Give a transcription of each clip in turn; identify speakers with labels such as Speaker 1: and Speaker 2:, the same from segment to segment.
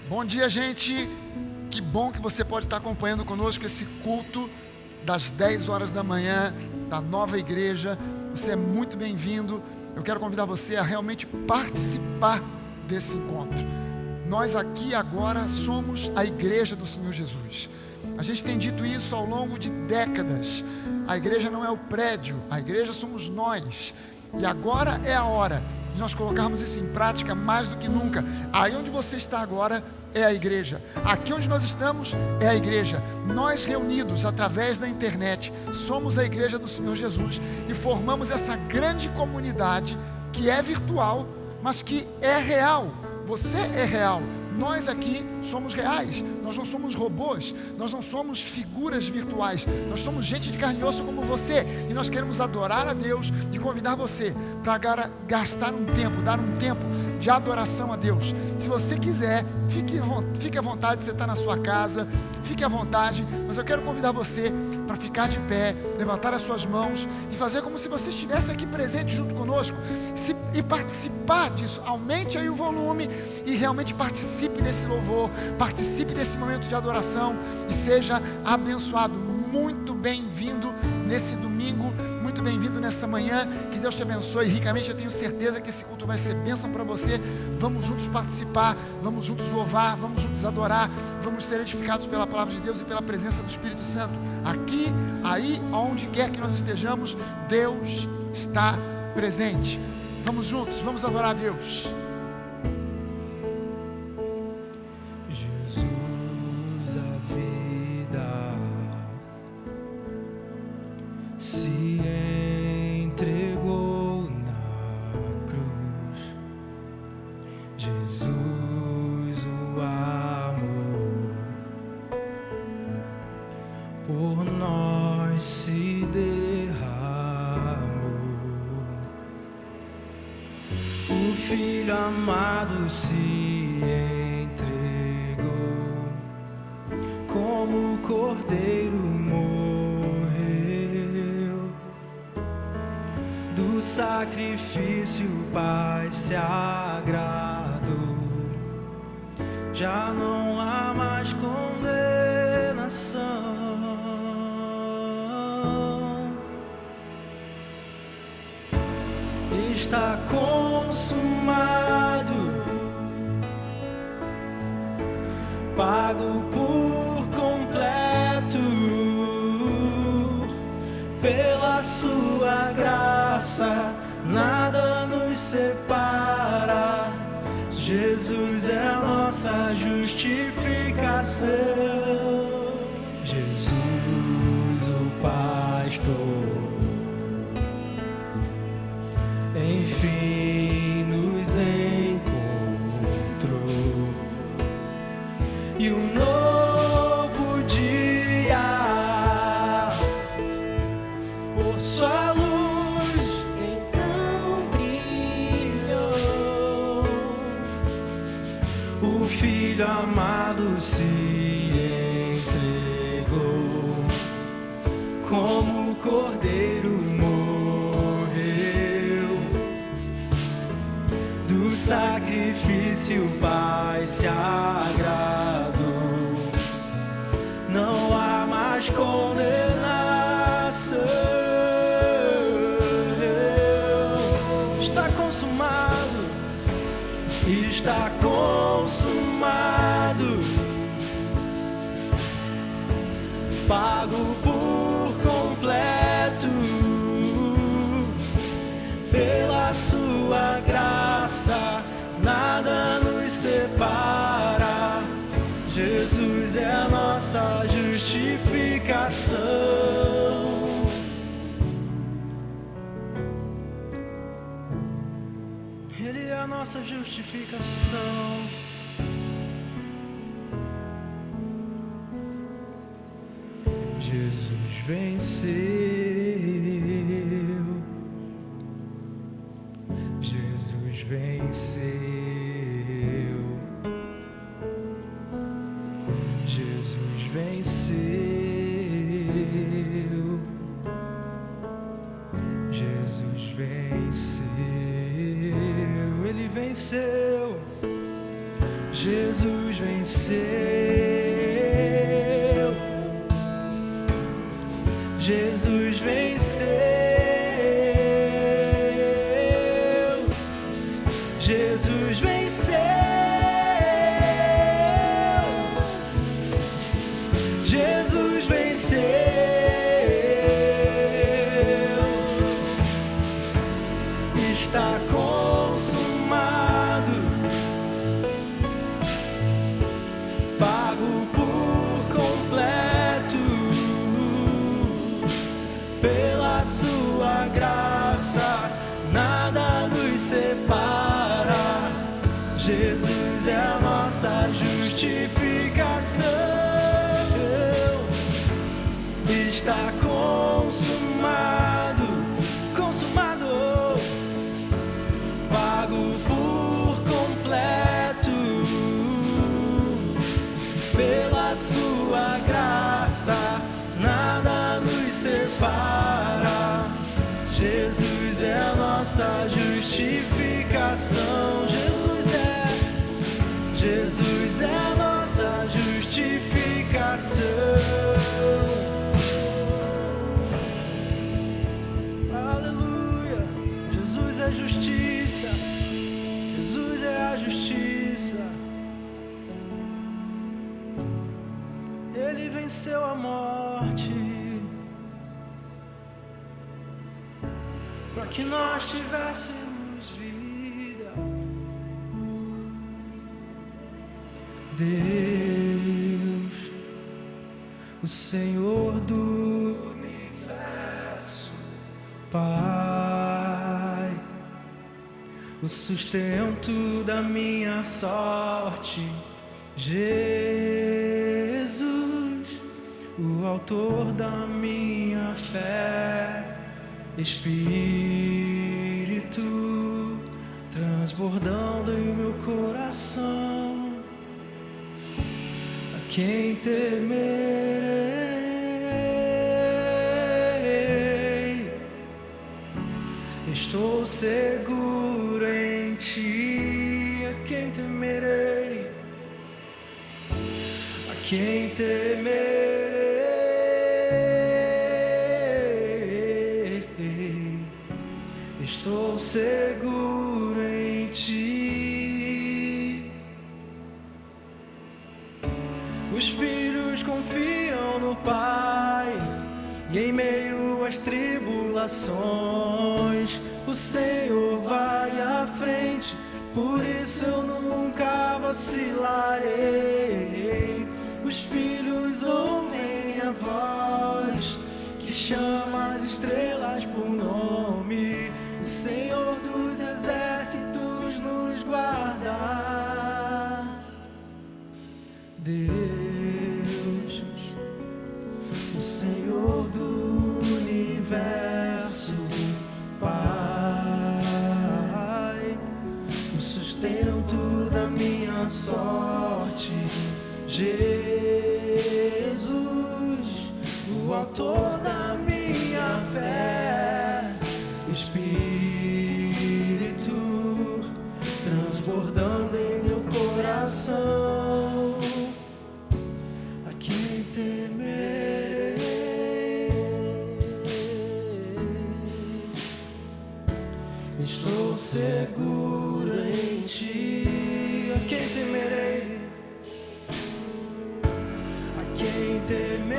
Speaker 1: Bom dia, gente. Que bom que você pode estar acompanhando conosco esse culto das 10 horas da manhã da nova igreja. Você é muito bem-vindo. Eu quero convidar você a realmente participar desse encontro. Nós aqui agora somos a igreja do Senhor Jesus. A gente tem dito isso ao longo de décadas. A igreja não é o prédio, a igreja somos nós. E agora é a hora de nós colocarmos isso em prática mais do que nunca. Aí onde você está agora é a igreja. Aqui onde nós estamos é a igreja. Nós reunidos através da internet somos a igreja do Senhor Jesus e formamos essa grande comunidade que é virtual, mas que é real. Você é real. Nós aqui somos reais, nós não somos robôs, nós não somos figuras virtuais, nós somos gente de carne e osso como você, e nós queremos adorar a Deus e convidar você para gastar um tempo, dar um tempo de adoração a Deus. Se você quiser, fique à vontade, você está na sua casa, fique à vontade, mas eu quero convidar você para ficar de pé, levantar as suas mãos e fazer como se você estivesse aqui presente junto conosco e participar disso. Aumente aí o volume e realmente participe desse louvor, participe desse momento de adoração e seja abençoado. Muito bem-vindo nesse domingo, muito bem-vindo nessa manhã, que Deus te abençoe ricamente. Eu tenho certeza que esse culto vai ser bênção para você. Vamos juntos participar, vamos juntos louvar, vamos juntos adorar, vamos ser edificados pela palavra de Deus e pela presença do Espírito Santo. Aqui, aí, aonde quer que nós estejamos, Deus está presente. Vamos juntos, vamos adorar a Deus.
Speaker 2: Se entregou na cruz, Jesus, o amor por nós se derramou. O Filho amado se entregou como o Cordeiro do sacrifício, o Pai se agradou. Já não há mais condenação. Está consumado, pago por completo pela sua graça, nada nos separa. Jesus é a nossa justificação. Jesus, o pastor, enfim nos encontrou. E um novo dia, por sua luz, então brilhou. O Filho amado se entregou, como o Cordeiro morreu. Do sacrifício o Pai se agradou. Não há mais condenação. Está consumado, está consumado, pago por completo pela sua graça, nada nos separa. Jesus é a nossa justificação. Ele é a nossa justificação. Jesus venceu. Jesus venceu. Jesus venceu. Jesus venceu. Ele venceu. Jesus venceu. Jesus venceu. Jesus venceu. Jesus venceu. Está consumado, pago por completo, pela sua graça, nada nos separa. Jesus é a nossa justificação. Está consumado, consumado, pago por completo, pela sua graça, nada nos separa. Jesus é a nossa justificação. Jesus é a nossa justificação. Aleluia. Jesus é justiça. Jesus é a justiça. Ele venceu a morte para que nós tivéssemos vida. Deus, o Senhor do universo, Pai, o sustento da minha sorte, Jesus, o autor da minha fé, Espírito transbordando em meu coração. A quem temerei? Estou seguro em ti. A quem temerei? A quem temerei? Estou seguro em ti. Os filhos confiam no Pai, e em meio às tribulações, o Senhor vai à frente. Por isso eu nunca vacilarei. Os filhos ouvem a voz que chama as estrelas por nome. O Senhor dos exércitos nos guarda. Deus, o Senhor do universo, Pai, o sustento da minha sorte, Jesus, o autor da minha fé, Espírito transbordando em meu coração. A quem temerei? Estou seguro em ti. A quem temerei? A quem temerei?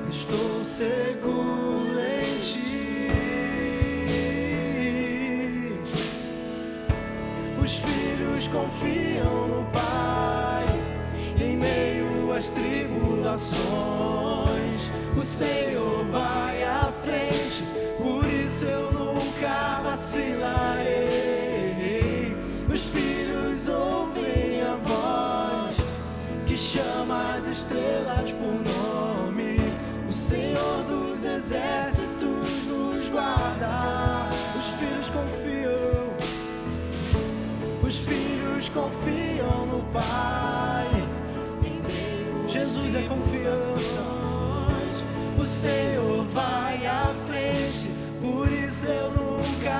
Speaker 2: Estou seguro em ti. Os filhos confiam no Pai, e em meio às tribulações, o Senhor vai à frente. Por isso eu nunca vacilarei. Os filhos ouvem a voz que chama as estrelas por nome. O Senhor dos exércitos nos guarda. Os filhos confiam. Os filhos confiam no Pai. Jesus é confiança. O Senhor vai à frente. Por isso eu nunca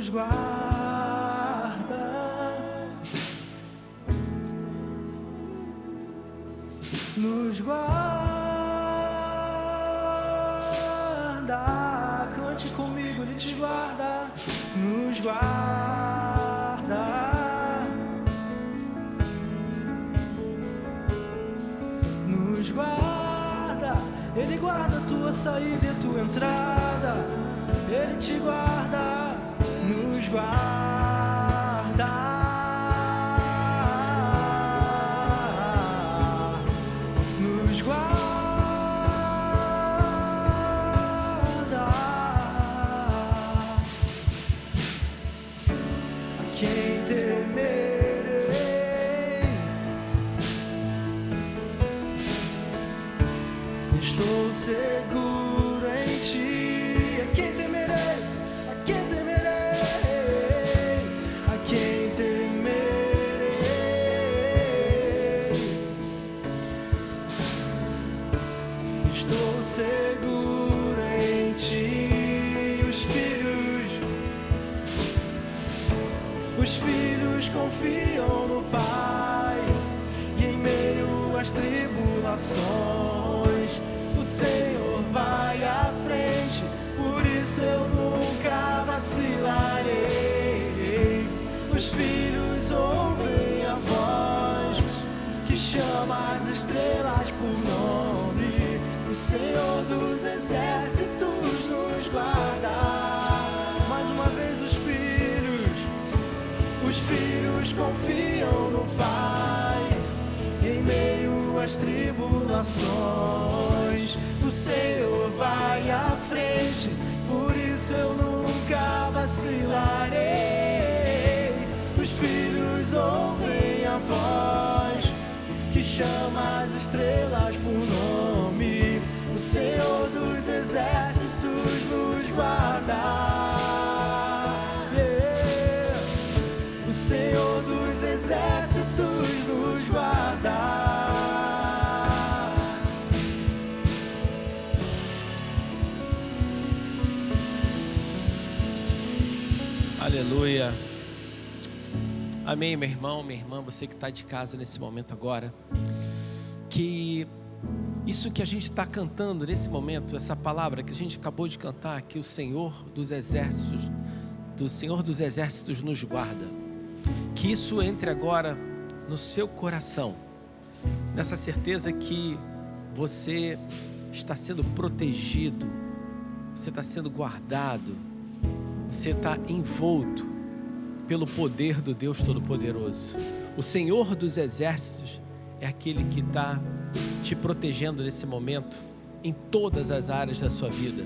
Speaker 2: nos guarda, nos guarda. Cante comigo, Ele te guarda, nos guarda, nos guarda. Ele guarda a tua saída e a tua entrada. Ele te guarda, nos guarda, nos guarda. A quem temerei, estou seguro em ti. A quem temerei, a quem temerei, a quem temerei. Estou seguro em ti. Os filhos confiam no Pai, e em meio às tribulações o Senhor vai à frente. Por isso eu nunca vacilarei. Os filhos ouvem a voz que chama as estrelas por nome. O Senhor dos exércitos nos guarda. Mais uma vez os filhos confiam no Pai, e em meio às tribulações o Senhor vai à frente. Por isso eu nunca vacilarei. Os filhos ouvem a voz que chama as estrelas por nome. O Senhor dos exércitos nos guarda. O Senhor dos exércitos nos guarda.
Speaker 3: Aleluia. Amém, meu irmão, minha irmã, você que está de casa nesse momento agora, que isso que a gente está cantando nesse momento, essa palavra que a gente acabou de cantar, que o Senhor dos exércitos nos guarda, que isso entre agora no seu coração, nessa certeza que você está sendo protegido, você está sendo guardado, você está envolto pelo poder do Deus Todo-Poderoso. O Senhor dos exércitos é aquele que está te protegendo nesse momento, em todas as áreas da sua vida.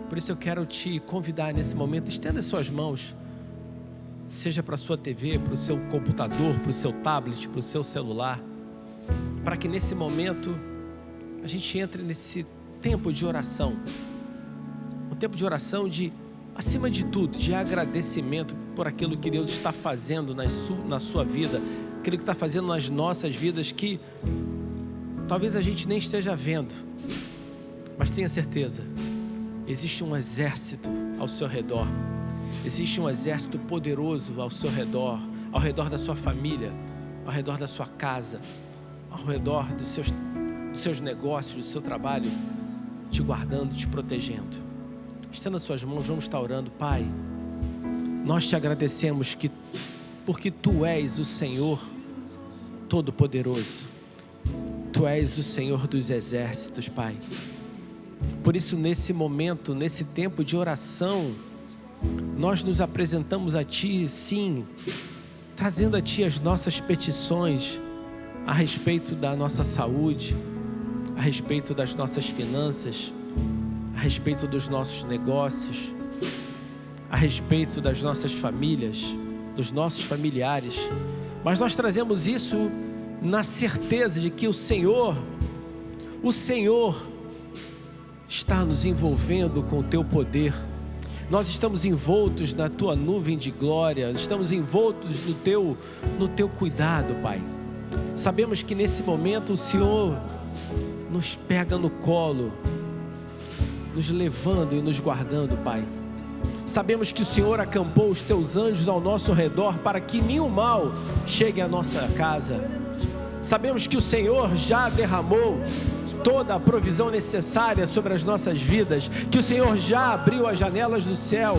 Speaker 3: Por isso eu quero te convidar nesse momento, estenda as suas mãos, seja para a sua TV, para o seu computador, para o seu tablet, para o seu celular, para que nesse momento a gente entre nesse tempo de oração, um tempo de oração de, acima de tudo, de agradecimento por aquilo que Deus está fazendo na sua vida, aquilo que está fazendo nas nossas vidas, que talvez a gente nem esteja vendo, mas tenha certeza, existe um exército ao seu redor, existe um exército poderoso ao seu redor, ao redor da sua família, ao redor da sua casa, ao redor dos seus negócios, do seu trabalho, te guardando, te protegendo. Estenda suas mãos, vamos estar orando. Pai, nós te agradecemos porque Tu és o Senhor Todo-Poderoso, Tu és o Senhor dos exércitos, Pai. Por isso, nesse momento, nesse tempo de oração, nós nos apresentamos a Ti, sim, trazendo a Ti as nossas petições a respeito da nossa saúde, a respeito das nossas finanças, a respeito dos nossos negócios, a respeito das nossas famílias, dos nossos familiares. Mas nós trazemos isso na certeza de que o Senhor está nos envolvendo com o Teu poder. Nós estamos envoltos na Tua nuvem de glória, estamos envoltos no Teu cuidado, Pai. Sabemos que nesse momento o Senhor nos pega no colo, nos levando e nos guardando, Pai. Sabemos que o Senhor acampou os teus anjos ao nosso redor para que nenhum mal chegue à nossa casa. Sabemos que o Senhor já derramou toda a provisão necessária sobre as nossas vidas, que o Senhor já abriu as janelas do céu,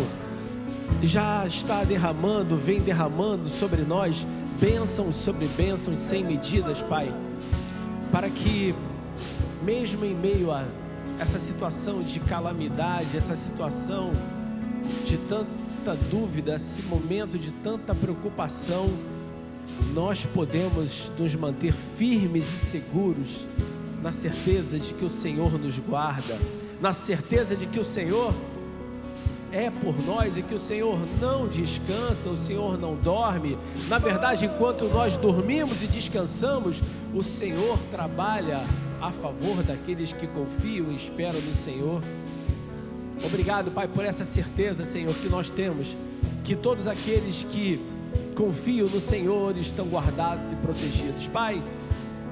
Speaker 3: já está derramando, vem derramando sobre nós bênçãos sobre bênçãos sem medidas, Pai, para que mesmo em meio a essa situação de calamidade, essa situação de tanta dúvida, esse momento de tanta preocupação, nós podemos nos manter firmes e seguros na certeza de que o Senhor nos guarda, na certeza de que o Senhor é por nós e que o Senhor não descansa, o Senhor não dorme. Na verdade, enquanto nós dormimos e descansamos, o Senhor trabalha a favor daqueles que confiam e esperam no Senhor. Obrigado, Pai, por essa certeza, Senhor, que nós temos, que todos aqueles que confiam no Senhor estão guardados e protegidos. Pai,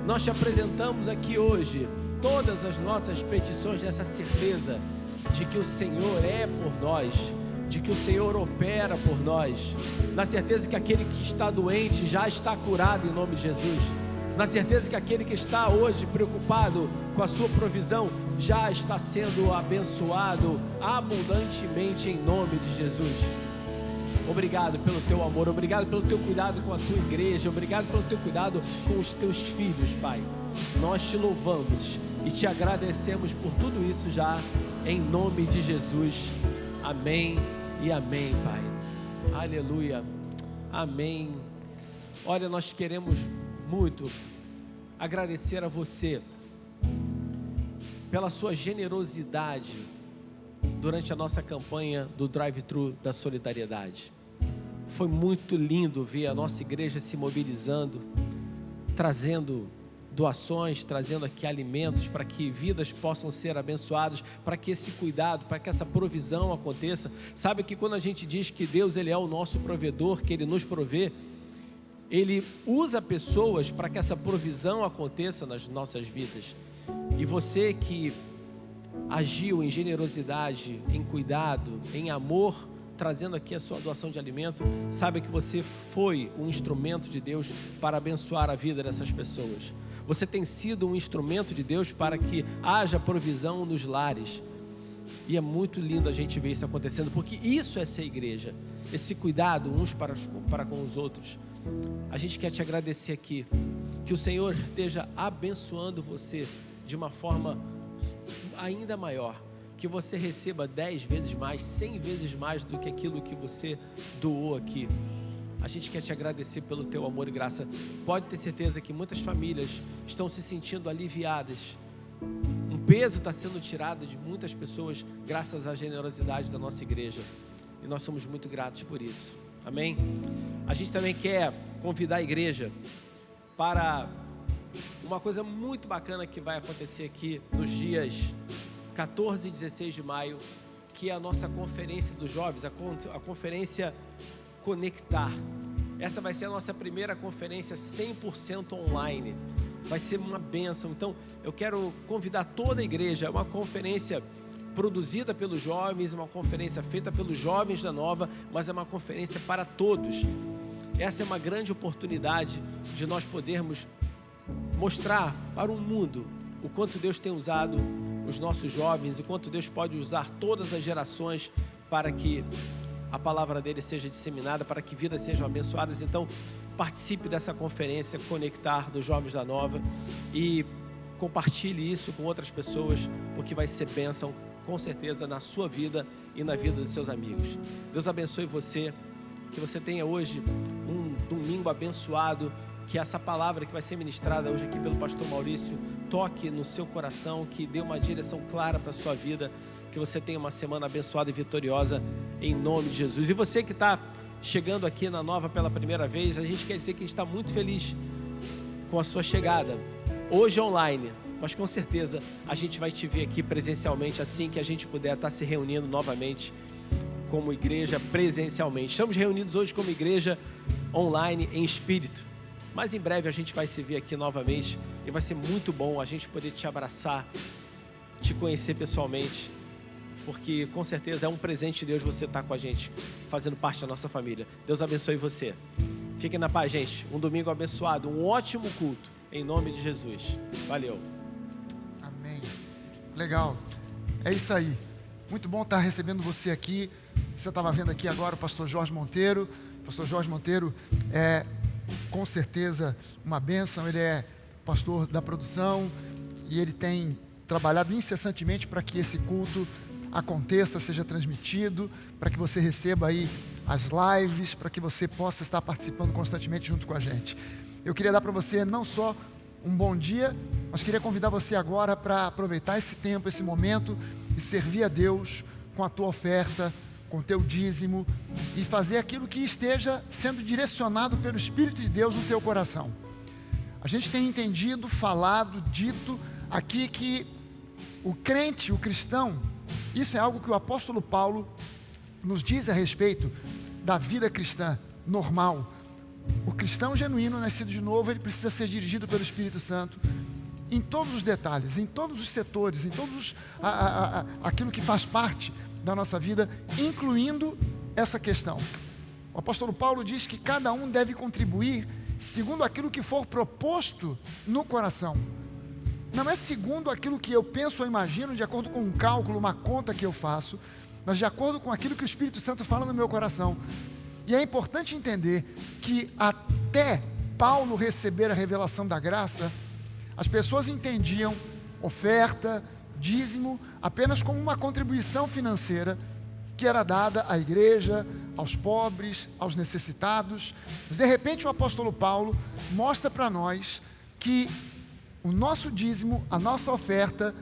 Speaker 3: nós te apresentamos aqui hoje todas as nossas petições nessa certeza de que o Senhor é por nós, de que o Senhor opera por nós, na certeza que aquele que está doente já está curado em nome de Jesus, na certeza que aquele que está hoje preocupado com a sua provisão já está sendo abençoado abundantemente em nome de Jesus. Obrigado pelo teu amor, obrigado pelo teu cuidado com a tua igreja, obrigado pelo teu cuidado com os teus filhos, Pai. Nós te louvamos e te agradecemos por tudo isso já, em nome de Jesus. Amém e amém, Pai. Aleluia. Amém. Olha, nós queremos muito agradecer a você pela sua generosidade durante a nossa campanha do Drive-Thru da Solidariedade. Foi muito lindo ver a nossa igreja se mobilizando, trazendo doações, trazendo aqui alimentos para que vidas possam ser abençoadas, para que esse cuidado, para que essa provisão aconteça. Sabe que quando a gente diz que Deus ele é o nosso provedor, que Ele nos provê, Ele usa pessoas para que essa provisão aconteça nas nossas vidas. E você que agiu em generosidade, em cuidado, em amor, trazendo aqui a sua doação de alimento, sabe que você foi um instrumento de Deus para abençoar a vida dessas pessoas. Você tem sido um instrumento de Deus para que haja provisão nos lares. E é muito lindo a gente ver isso acontecendo, porque isso é ser igreja, esse cuidado uns para com os outros. A gente quer te agradecer aqui, que o Senhor esteja abençoando você de uma forma ainda maior, que você receba 10 vezes mais, 100 vezes mais do que aquilo que você doou aqui. A gente quer te agradecer pelo teu amor e graça. Pode ter certeza que muitas famílias estão se sentindo aliviadas. Um peso está sendo tirado de muitas pessoas graças à generosidade da nossa igreja. E nós somos muito gratos por isso. Amém? A gente também quer convidar a igreja para uma coisa muito bacana que vai acontecer aqui nos dias 14 e 16 de maio, que é a nossa conferência dos jovens, a conferência Conectar. Essa vai ser a nossa primeira conferência 100% online. Vai ser uma bênção. Então, eu quero convidar toda a igreja. É uma conferência produzida pelos jovens, uma conferência feita pelos jovens da Nova, mas é uma conferência para todos. Essa é uma grande oportunidade de nós podermos mostrar para o mundo o quanto Deus tem usado os nossos jovens e quanto Deus pode usar todas as gerações para que a palavra dele seja disseminada, para que vidas sejam abençoadas. Então, participe dessa conferência Conectar dos Jovens da Nova e compartilhe isso com outras pessoas, porque vai ser bênção, com certeza, na sua vida e na vida dos seus amigos. Deus abençoe você, que você tenha hoje um domingo abençoado, que essa palavra que vai ser ministrada hoje aqui pelo pastor Maurício toque no seu coração, que dê uma direção clara para a sua vida, que você tenha uma semana abençoada e vitoriosa em nome de Jesus. E você que está chegando aqui na Nova pela primeira vez, a gente quer dizer que a gente está muito feliz com a sua chegada, hoje online, mas com certeza a gente vai te ver aqui presencialmente assim que a gente puder estar se reunindo novamente como igreja presencialmente. Estamos reunidos hoje como igreja online em espírito, mas em breve a gente vai se ver aqui novamente e vai ser muito bom a gente poder te abraçar, te conhecer pessoalmente porque com certeza é um presente de Deus você estar com a gente, fazendo parte da nossa família. Deus abençoe você. Fiquem na paz, gente. Um domingo abençoado, um ótimo culto, em nome de Jesus. Valeu.
Speaker 1: Amém. Legal. É isso aí. Muito bom estar recebendo você aqui. Você estava vendo aqui agora o pastor Jorge Monteiro. O pastor Jorge Monteiro é com certeza uma bênção. Ele é pastor da produção e ele tem trabalhado incessantemente para que esse culto aconteça, seja transmitido, para que você receba aí as lives, para que você possa estar participando constantemente junto com a gente. Eu queria dar para você não só um bom dia, mas queria convidar você agora para aproveitar esse tempo, esse momento e servir a Deus com a tua oferta, com o teu dízimo e fazer aquilo que esteja sendo direcionado pelo Espírito de Deus no teu coração. A gente tem entendido, falado, dito aqui que o crente, o cristão, isso é algo que o apóstolo Paulo nos diz a respeito da vida cristã normal. O cristão genuíno, nascido de novo, ele precisa ser dirigido pelo Espírito Santo em todos os detalhes, em todos os setores, em todos aquilo que faz parte da nossa vida, incluindo essa questão. O apóstolo Paulo diz que cada um deve contribuir segundo aquilo que for proposto no coração. Não é segundo aquilo que eu penso ou imagino, de acordo com um cálculo, uma conta que eu faço, mas de acordo com aquilo que o Espírito Santo fala no meu coração. E é importante entender que até Paulo receber a revelação da graça, as pessoas entendiam oferta, dízimo, apenas como uma contribuição financeira que era dada à igreja, aos pobres, aos necessitados. Mas de repente o apóstolo Paulo mostra para nós que o nosso dízimo, a nossa oferta,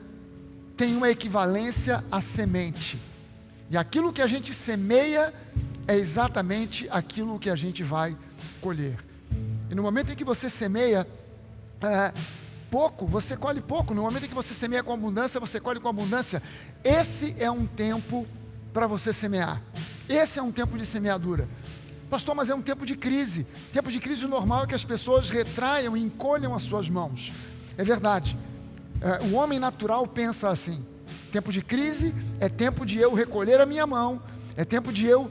Speaker 1: tem uma equivalência à semente. E aquilo que a gente semeia é exatamente aquilo que a gente vai colher. E no momento em que você semeia pouco, você colhe pouco. No momento em que você semeia com abundância, você colhe com abundância. Esse é um tempo para você semear. Esse é um tempo de semeadura. Pastor, mas é um tempo de crise. Tempo de crise normal é que as pessoas retraiam e encolham as suas mãos. É verdade. O homem natural pensa assim: tempo de crise é tempo de eu recolher a minha mão, é tempo de eu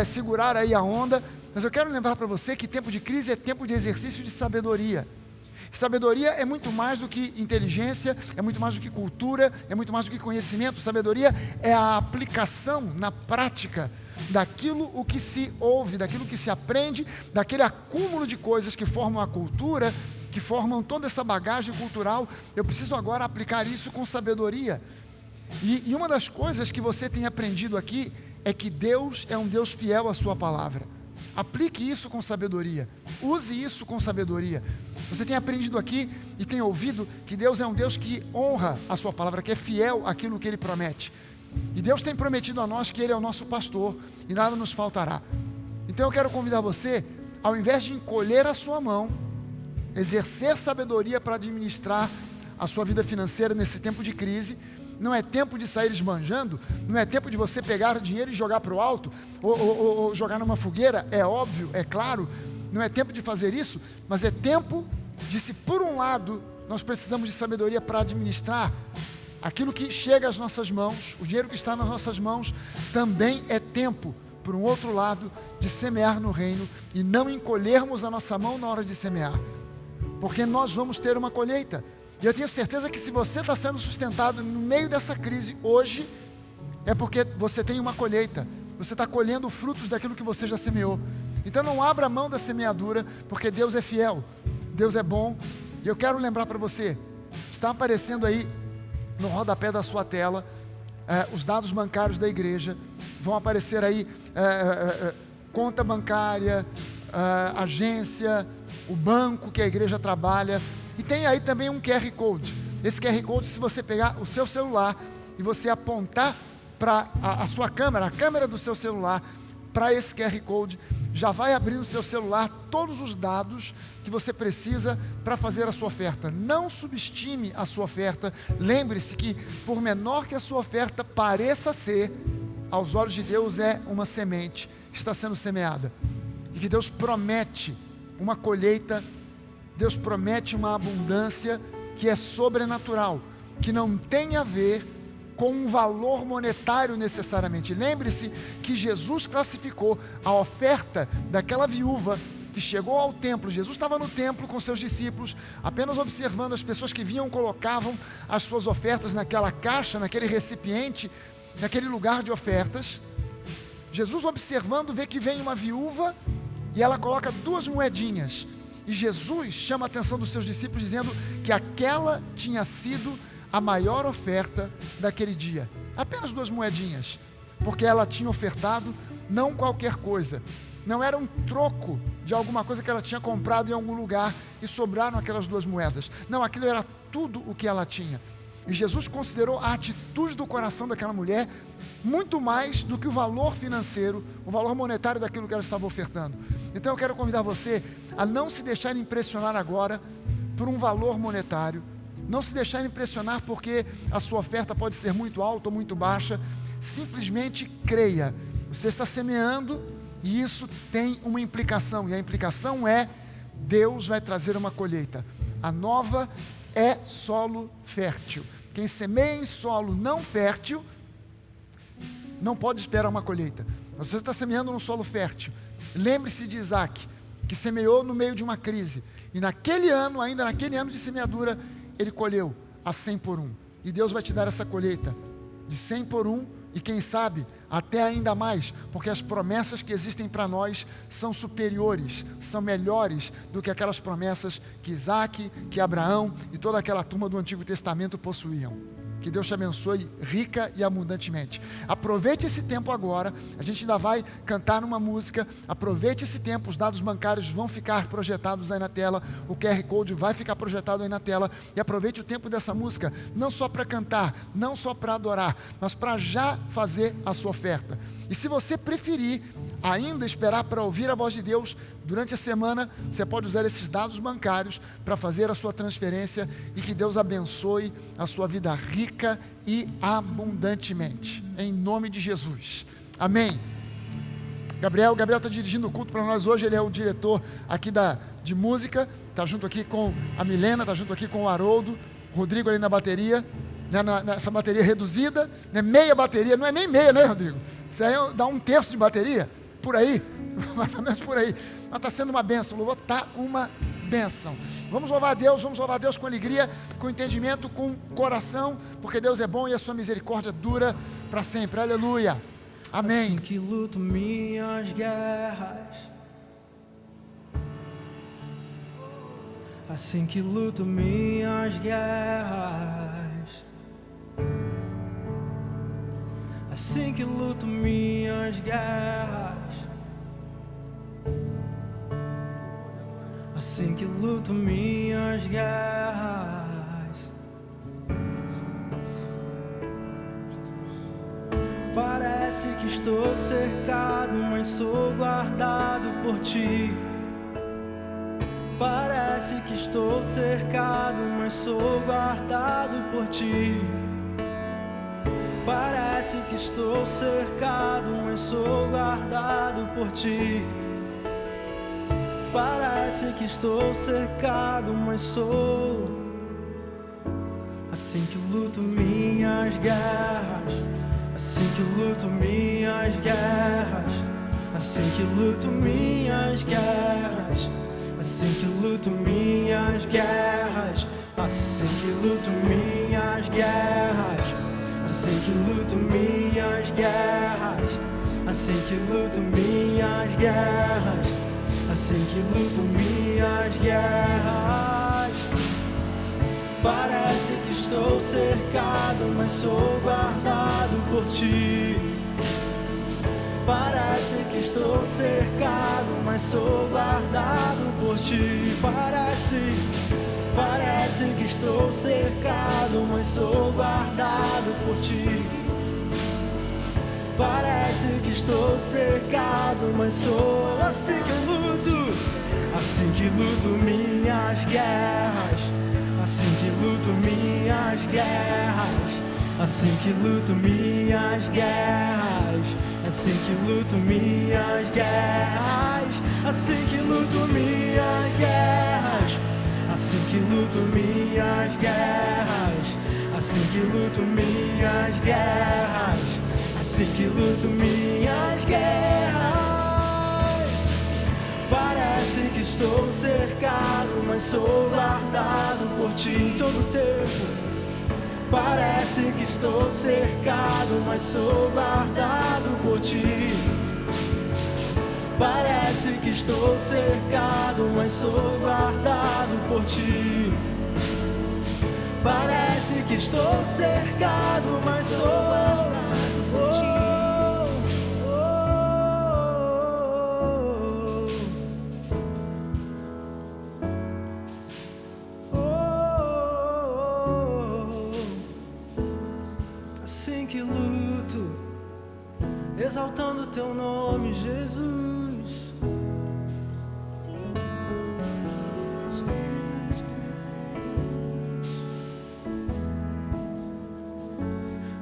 Speaker 1: segurar aí a onda. Mas eu quero lembrar para você que tempo de crise é tempo de exercício de sabedoria. Sabedoria é muito mais do que inteligência, é muito mais do que cultura, é muito mais do que conhecimento. Sabedoria é a aplicação na prática daquilo o que se ouve, daquilo que se aprende, daquele acúmulo de coisas que formam a cultura, que formam toda essa bagagem cultural. Eu preciso agora aplicar isso com sabedoria. E uma das coisas que você tem aprendido aqui é que Deus é um Deus fiel à sua palavra. Aplique isso com sabedoria, use isso com sabedoria. Você tem aprendido aqui e tem ouvido que Deus é um Deus que honra a sua palavra, que é fiel àquilo que Ele promete. E Deus tem prometido a nós que Ele é o nosso pastor e nada nos faltará. Então eu quero convidar você, ao invés de encolher a sua mão, exercer sabedoria para administrar a sua vida financeira nesse tempo de crise. Não é tempo de sair esbanjando, não é tempo de você pegar dinheiro e jogar para o alto, ou jogar numa fogueira, é óbvio, é claro, não é tempo de fazer isso, mas é tempo de, se por um lado nós precisamos de sabedoria para administrar aquilo que chega às nossas mãos, o dinheiro que está nas nossas mãos, também é tempo, por um outro lado, de semear no reino e não encolhermos a nossa mão na hora de semear, porque nós vamos ter uma colheita. E eu tenho certeza que se você está sendo sustentado no meio dessa crise hoje, é porque você tem uma colheita, você está colhendo frutos daquilo que você já semeou. Então não abra mão da semeadura, porque Deus é fiel, Deus é bom. E eu quero lembrar para você, está aparecendo aí no rodapé da sua tela os dados bancários da igreja, vão aparecer aí conta bancária, agência, o banco que a igreja trabalha. E tem aí também um QR Code. Esse QR Code, se você pegar o seu celular e você apontar para a sua câmera, a câmera do seu celular, para esse QR Code, já vai abrir no seu celular todos os dados que você precisa para fazer a sua oferta. Não subestime a sua oferta. Lembre-se que, por menor que a sua oferta pareça ser, aos olhos de Deus é uma semente que está sendo semeada. E que Deus promete uma colheita, Deus promete uma abundância que é sobrenatural, que não tem a ver com um valor monetário necessariamente. Lembre-se que Jesus classificou a oferta daquela viúva que chegou ao templo. Jesus estava no templo com seus discípulos, apenas observando as pessoas que vinham, colocavam as suas ofertas naquela caixa, naquele recipiente, naquele lugar de ofertas. Jesus, observando, vê que vem uma viúva e ela coloca 2 moedinhas. E Jesus chama a atenção dos seus discípulos dizendo que aquela tinha sido a maior oferta daquele dia. Apenas 2 moedinhas, porque ela tinha ofertado não qualquer coisa. Não era um troco de alguma coisa que ela tinha comprado em algum lugar e sobraram aquelas 2 moedas. Não, aquilo era tudo o que ela tinha. E Jesus considerou a atitude do coração daquela mulher muito mais do que o valor financeiro, o valor monetário daquilo que ela estava ofertando. Então eu quero convidar você a não se deixar impressionar agora por um valor monetário. Não se deixar impressionar porque a sua oferta pode ser muito alta ou muito baixa. Simplesmente creia. Você está semeando e isso tem uma implicação. E a implicação é: Deus vai trazer uma colheita. A nova é solo fértil. Quem semeia em solo não fértil não pode esperar uma colheita. Você está semeando num solo fértil. Lembre-se de Isaac, que semeou no meio de uma crise. E naquele ano, ainda naquele ano de semeadura, ele colheu a 100 por 1. E Deus vai te dar essa colheita de 100 por 1 e quem sabe até ainda mais, porque as promessas que existem para nós são superiores, são melhores do que aquelas promessas que Isaac, que Abraão e toda aquela turma do Antigo Testamento possuíam. Que Deus te abençoe rica e abundantemente. Aproveite esse tempo agora. A gente ainda vai cantar uma música. Aproveite esse tempo. Os dados bancários vão ficar projetados aí na tela. O QR Code vai ficar projetado aí na tela. E aproveite o tempo dessa música, não só para cantar, não só para adorar, mas para já fazer a sua oferta. E se você preferir ainda esperar para ouvir a voz de Deus durante a semana, você pode usar esses dados bancários para fazer a sua transferência e que Deus abençoe a sua vida rica e abundantemente, em nome de Jesus, amém. Gabriel está dirigindo o culto para nós hoje. Ele é o diretor aqui de música, está junto aqui com a Milena, está junto aqui com o Haroldo, Rodrigo ali na bateria, nessa bateria reduzida, né, meia bateria, não é nem meia, né, Rodrigo? Isso aí dá 1/3 de bateria, por aí, mais ou menos por aí. Mas está sendo uma bênção, o louvor está uma bênção. Vamos louvar a Deus com alegria, com entendimento, com coração, porque Deus é bom e a sua misericórdia dura para sempre. Aleluia, amém.
Speaker 2: Assim que luto minhas guerras, assim que luto minhas guerras, assim que luto minhas guerras, assim que luto minhas guerras. Parece que estou cercado, mas sou guardado por ti. Parece que estou cercado, mas sou guardado por ti. Parece que estou cercado, mas sou guardado por ti. Parece que estou cercado, mas sou. Assim que luto minhas guerras, assim que luto minhas guerras, assim que luto minhas guerras, assim que luto minhas guerras, assim que luto minhas guerras, assim que luto minhas guerras, assim que luto minhas guerras, assim que luto minhas guerras. Parece que estou cercado, mas sou guardado por ti. Parece que estou cercado, mas sou guardado por ti. Parece que estou cercado, mas sou guardado por ti. Parece que estou cercado, mas sou. Assim que eu luto, assim que luto minhas guerras, assim que luto minhas guerras, assim que luto minhas guerras, assim que luto minhas guerras, assim que luto minhas guerras, assim que luto minhas guerras, assim que luto minhas guerras, assim que luto minhas guerras. Parece que estou cercado, mas sou guardado por ti em todo tempo. Parece que estou cercado, mas sou guardado por ti. Parece que estou cercado, mas sou guardado por ti. Parece que estou cercado, mas sou guardado por ti. Assim que luto, exaltando teu nome, Jesus.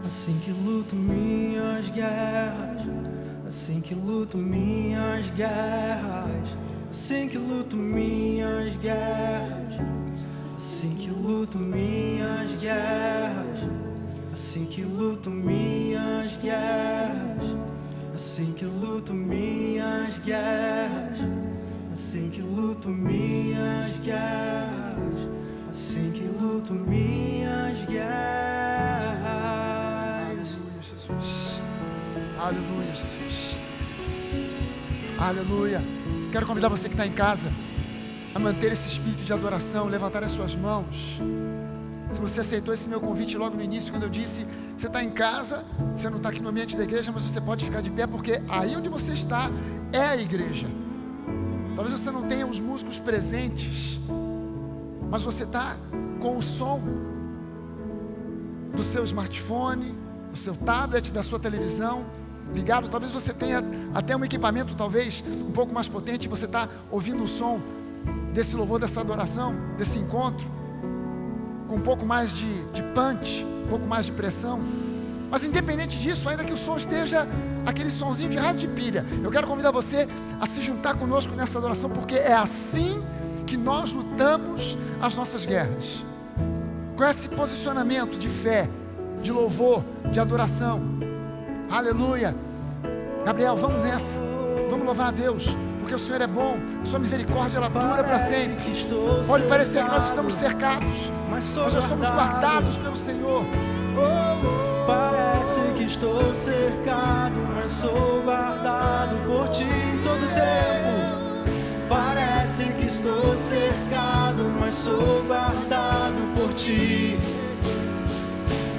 Speaker 2: Assim que luto minhas guerras, assim que luto minhas guerras, assim que luto minhas guerras, assim que luto minhas guerras, assim que luto minhas guerras, assim que luto minhas guerras, assim que luto minhas guerras, assim que luto minhas guerras.
Speaker 1: Aleluia, Jesus. Aleluia. Quero convidar você que está em casa a manter esse espírito de adoração, levantar as suas mãos. Se você aceitou esse meu convite logo no início, quando eu disse, você está em casa, você não está aqui no ambiente da igreja, mas você pode ficar de pé, porque aí onde você está é a igreja. Talvez você não tenha os músicos presentes, mas você está com o som do seu smartphone, do seu tablet, da sua televisão ligado. Talvez você tenha até um equipamento talvez um pouco mais potente, você está ouvindo o som desse louvor, dessa adoração, desse encontro com um pouco mais de punch, um pouco mais de pressão. Mas independente disso, ainda que o som esteja aquele sonzinho de rádio de pilha, eu quero convidar você a se juntar conosco nessa adoração, porque é assim que nós lutamos as nossas guerras, com esse posicionamento de fé, de louvor, de adoração. Aleluia. Gabriel, vamos nessa, vamos louvar a Deus, porque o Senhor é bom, a sua misericórdia ela dura para sempre. Pode parecer que nós estamos cercados, mas nós somos guardados pelo Senhor.
Speaker 2: Parece que estou cercado, mas sou guardado por ti em todo tempo. Parece que estou cercado, mas sou guardado por ti.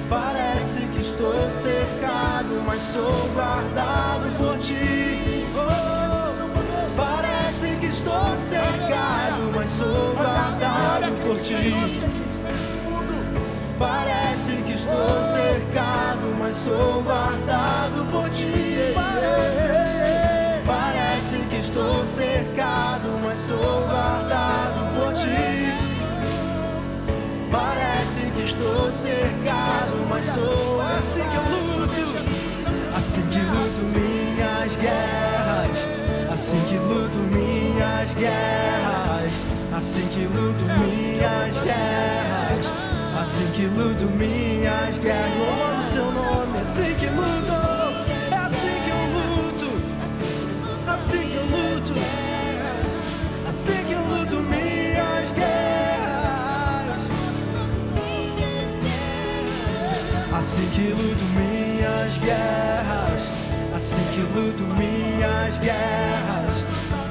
Speaker 2: Parece que estou cercado, mas sou guardado por ti. Parece que estou cercado, mas sou guardado por ti. Parece que estou cercado, mas sou guardado por ti. Parece que estou cercado, mas sou guardado por ti. Parece que estou cercado, mas sou assim que eu luto. Assim que luto minhas guerras, assim que luto minhas guerras, assim que luto minhas guerras, assim que luto minhas guerras. Louvando seu nome, assim que luto, é assim que eu luto, assim que eu luto, assim que eu luto minhas guerras, assim que luto minhas guerras, assim que luto minhas guerras,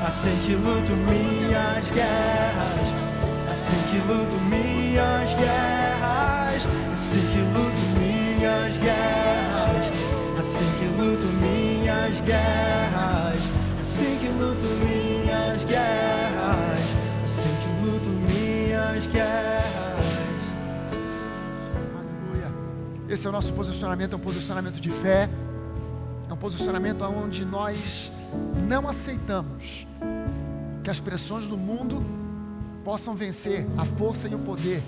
Speaker 2: assim que luto minhas guerras, assim que luto minhas guerras, assim que luto minhas guerras, assim que luto minhas guerras, assim que luto minhas guerras, assim que luto minhas guerras.
Speaker 1: Aleluia. Esse é o nosso posicionamento, é um posicionamento de fé, é um posicionamento onde nós não aceitamos que as pressões do mundo possam vencer a força e o poder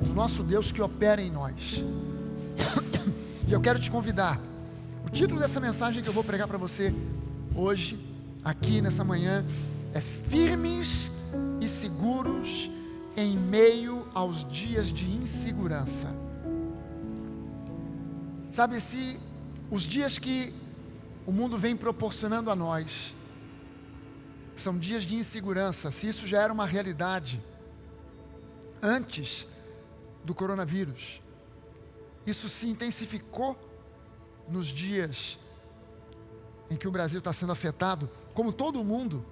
Speaker 1: do nosso Deus que opera em nós. E eu quero te convidar, o título dessa mensagem que eu vou pregar para você hoje, aqui nessa manhã, é Firmes e Seguros em Meio aos Dias de Insegurança. Sabe, se os dias que o mundo vem proporcionando a nós são dias de insegurança, se isso já era uma realidade antes do coronavírus, isso se intensificou nos dias em que o Brasil está sendo afetado, como todo o mundo,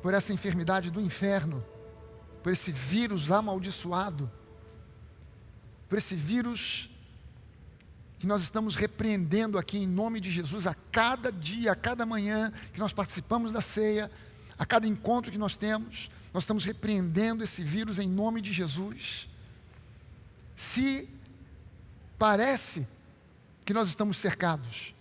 Speaker 1: por essa enfermidade do inferno, por esse vírus amaldiçoado, por esse vírus que nós estamos repreendendo aqui em nome de Jesus a cada dia, a cada manhã que nós participamos da ceia, a cada encontro que nós temos, nós estamos repreendendo esse vírus em nome de Jesus. Se parece que nós estamos cercados,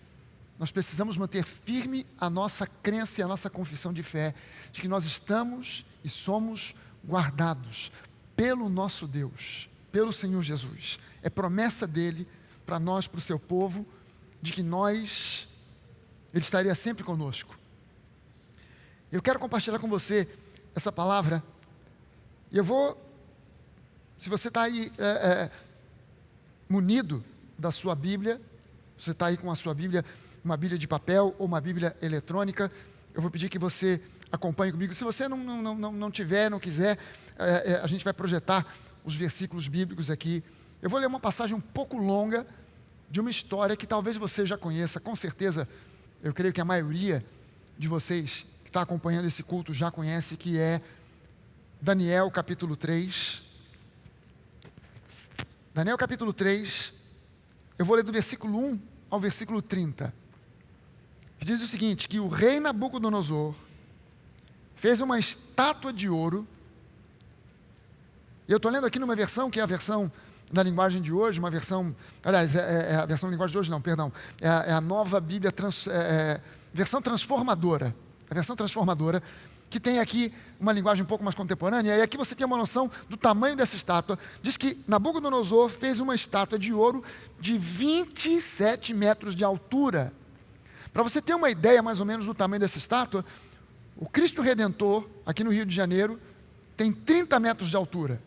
Speaker 1: nós precisamos manter firme a nossa crença e a nossa confissão de fé, de que nós estamos e somos guardados pelo nosso Deus, pelo Senhor Jesus. É promessa dele para nós, para o seu povo, de que Ele estaria sempre conosco. Eu quero compartilhar com você essa palavra, e eu vou, se você está aí munido da sua Bíblia, você está aí com a sua Bíblia, uma Bíblia de papel ou uma Bíblia eletrônica, eu vou pedir que você acompanhe comigo. Se você não tiver, não quiser, a gente vai projetar os versículos bíblicos aqui. Eu vou ler uma passagem um pouco longa de uma história que talvez você já conheça, com certeza, eu creio que a maioria de vocês que está acompanhando esse culto já conhece, que é Daniel capítulo 3. Daniel capítulo 3, eu vou ler do versículo 1 ao versículo 30. Que diz o seguinte, que o rei Nabucodonosor fez uma estátua de ouro, e eu estou lendo aqui numa versão que é a versão da linguagem de hoje, uma versão, aliás, é a versão da linguagem de hoje não, perdão, é a nova Bíblia, versão transformadora, a versão transformadora, que tem aqui uma linguagem um pouco mais contemporânea, e aqui você tem uma noção do tamanho dessa estátua. Diz que Nabucodonosor fez uma estátua de ouro de 27 metros de altura. Para você ter uma ideia mais ou menos do tamanho dessa estátua, o Cristo Redentor, aqui no Rio de Janeiro, tem 30 metros de altura,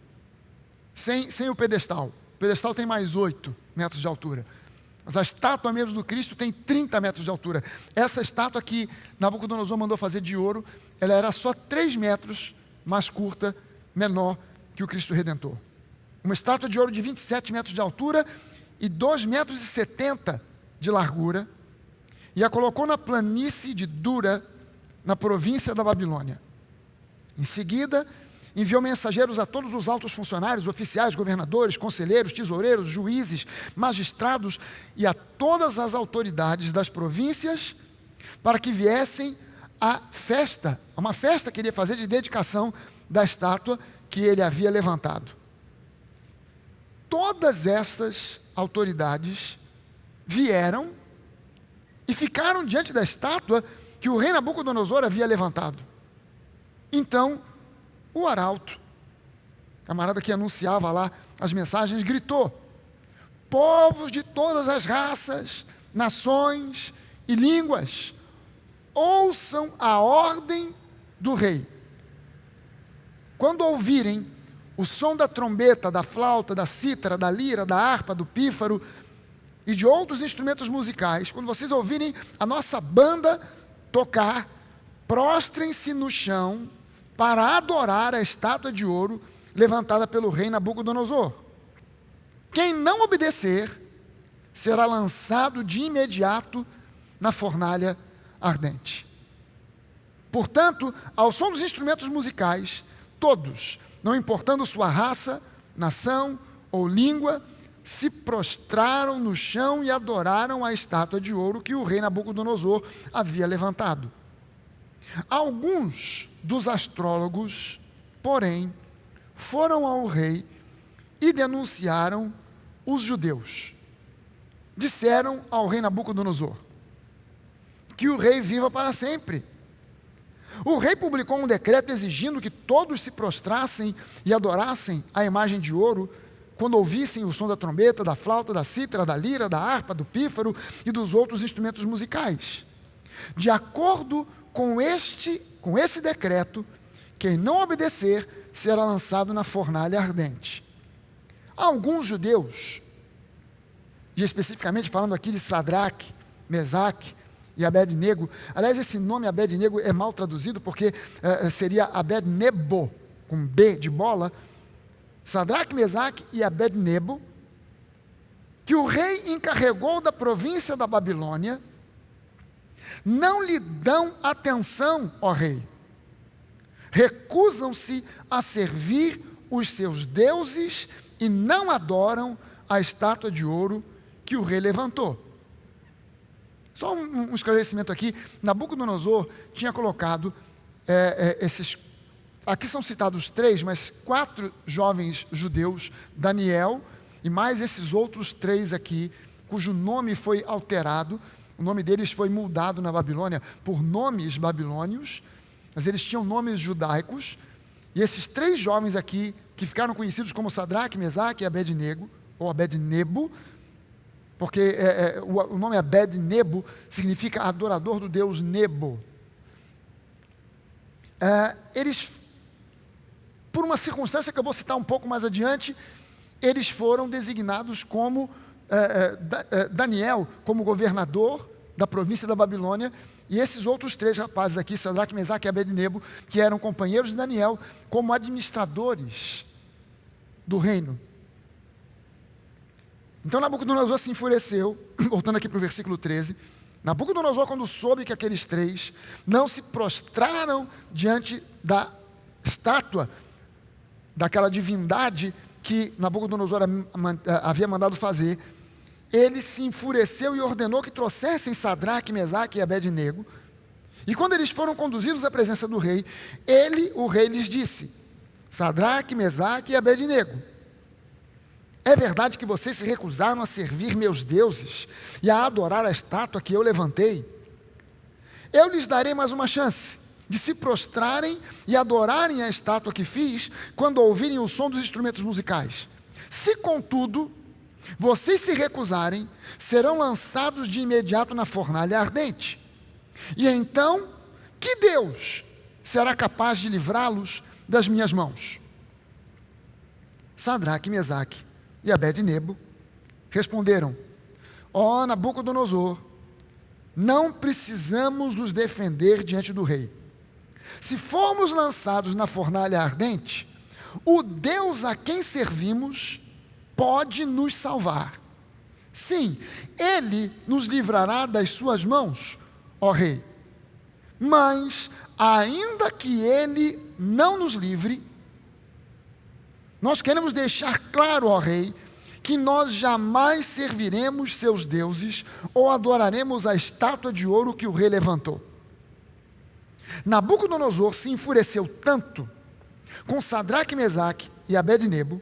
Speaker 1: sem o pedestal. O pedestal tem mais 8 metros de altura. Mas a estátua mesmo do Cristo tem 30 metros de altura. Essa estátua que Nabucodonosor mandou fazer de ouro, ela era só 3 metros mais curta, menor que o Cristo Redentor. Uma estátua de ouro de 27 metros de altura e 2,70 metros de largura, e a colocou na planície de Dura, na província da Babilônia. Em seguida, enviou mensageiros a todos os altos funcionários, oficiais, governadores, conselheiros, tesoureiros, juízes, magistrados e a todas as autoridades das províncias para que viessem à festa, a uma festa que ele ia fazer de dedicação da estátua que ele havia levantado. Todas essas autoridades vieram e ficaram diante da estátua que o rei Nabucodonosor havia levantado. Então, o arauto, camarada que anunciava lá as mensagens, gritou: povos de todas as raças, nações e línguas, ouçam a ordem do rei. Quando ouvirem o som da trombeta, da flauta, da cítara, da lira, da harpa, do pífaro e de outros instrumentos musicais, quando vocês ouvirem a nossa banda tocar, prostrem-se no chão para adorar a estátua de ouro levantada pelo rei Nabucodonosor. Quem não obedecer será lançado de imediato na fornalha ardente. Portanto, ao som dos instrumentos musicais, todos, não importando sua raça, nação ou língua, se prostraram no chão e adoraram a estátua de ouro que o rei Nabucodonosor havia levantado. Alguns dos astrólogos, porém, foram ao rei e denunciaram os judeus. Disseram ao rei Nabucodonosor que o rei viva para sempre. O rei publicou um decreto exigindo que todos se prostrassem e adorassem a imagem de ouro quando ouvissem o som da trombeta, da flauta, da cítara, da lira, da harpa, do pífaro e dos outros instrumentos musicais. De acordo com esse decreto, quem não obedecer será lançado na fornalha ardente. Alguns judeus e especificamente falando aqui de Sadraque, Mesaque e Abed-nego. Aliás, esse nome Abed-nego é mal traduzido porque seria Abed-nebo, com B de bola. Sadraque, Mesaque e Abed-nego, que o rei encarregou da província da Babilônia, não lhe dão atenção, ó rei. Recusam-se a servir os seus deuses e não adoram a estátua de ouro que o rei levantou. Só um esclarecimento aqui. Nabucodonosor tinha colocado esses... Aqui são citados 3, mas 4 jovens judeus, Daniel, e mais esses outros 3 aqui, cujo nome foi alterado. O nome deles foi mudado na Babilônia por nomes babilônios, mas eles tinham nomes judaicos. E esses 3 jovens aqui, que ficaram conhecidos como Sadraque, Mesaque e Abed-nego, ou Abed-nebo, porque o nome Abed-nebo significa adorador do deus Nebo. Eles, por uma circunstância que eu vou citar um pouco mais adiante, eles foram designados como Daniel, como governador da província da Babilônia, e esses outros 3 rapazes aqui, Sadraque, Mesaque e Abed-nego, que eram companheiros de Daniel, como administradores do reino. Então Nabucodonosor se enfureceu, voltando aqui para o versículo 13, Nabucodonosor, quando soube que aqueles 3 não se prostraram diante da estátua, daquela divindade que Nabucodonosor havia mandado fazer, ele se enfureceu e ordenou que trouxessem Sadraque, Mesaque e Abed-nego. E quando eles foram conduzidos à presença do rei, o rei lhes disse: Sadraque, Mesaque e Abed-nego, é verdade que vocês se recusaram a servir meus deuses e a adorar a estátua que eu levantei? Eu lhes darei mais uma chance de se prostrarem e adorarem a estátua que fiz quando ouvirem o som dos instrumentos musicais. Se, contudo, vocês se recusarem, serão lançados de imediato na fornalha ardente. E então, que Deus será capaz de livrá-los das minhas mãos? Sadraque, Mesaque e Abed-nego responderam: ó Nabucodonosor, não precisamos nos defender diante do rei. Se formos lançados na fornalha ardente, o Deus a quem servimos pode nos salvar. Sim, Ele nos livrará das suas mãos, ó rei. Mas, ainda que Ele não nos livre, nós queremos deixar claro, ó rei, que nós jamais serviremos seus deuses ou adoraremos a estátua de ouro que o rei levantou. Nabucodonosor se enfureceu tanto com Sadraque, Mesaque e Abed-nego,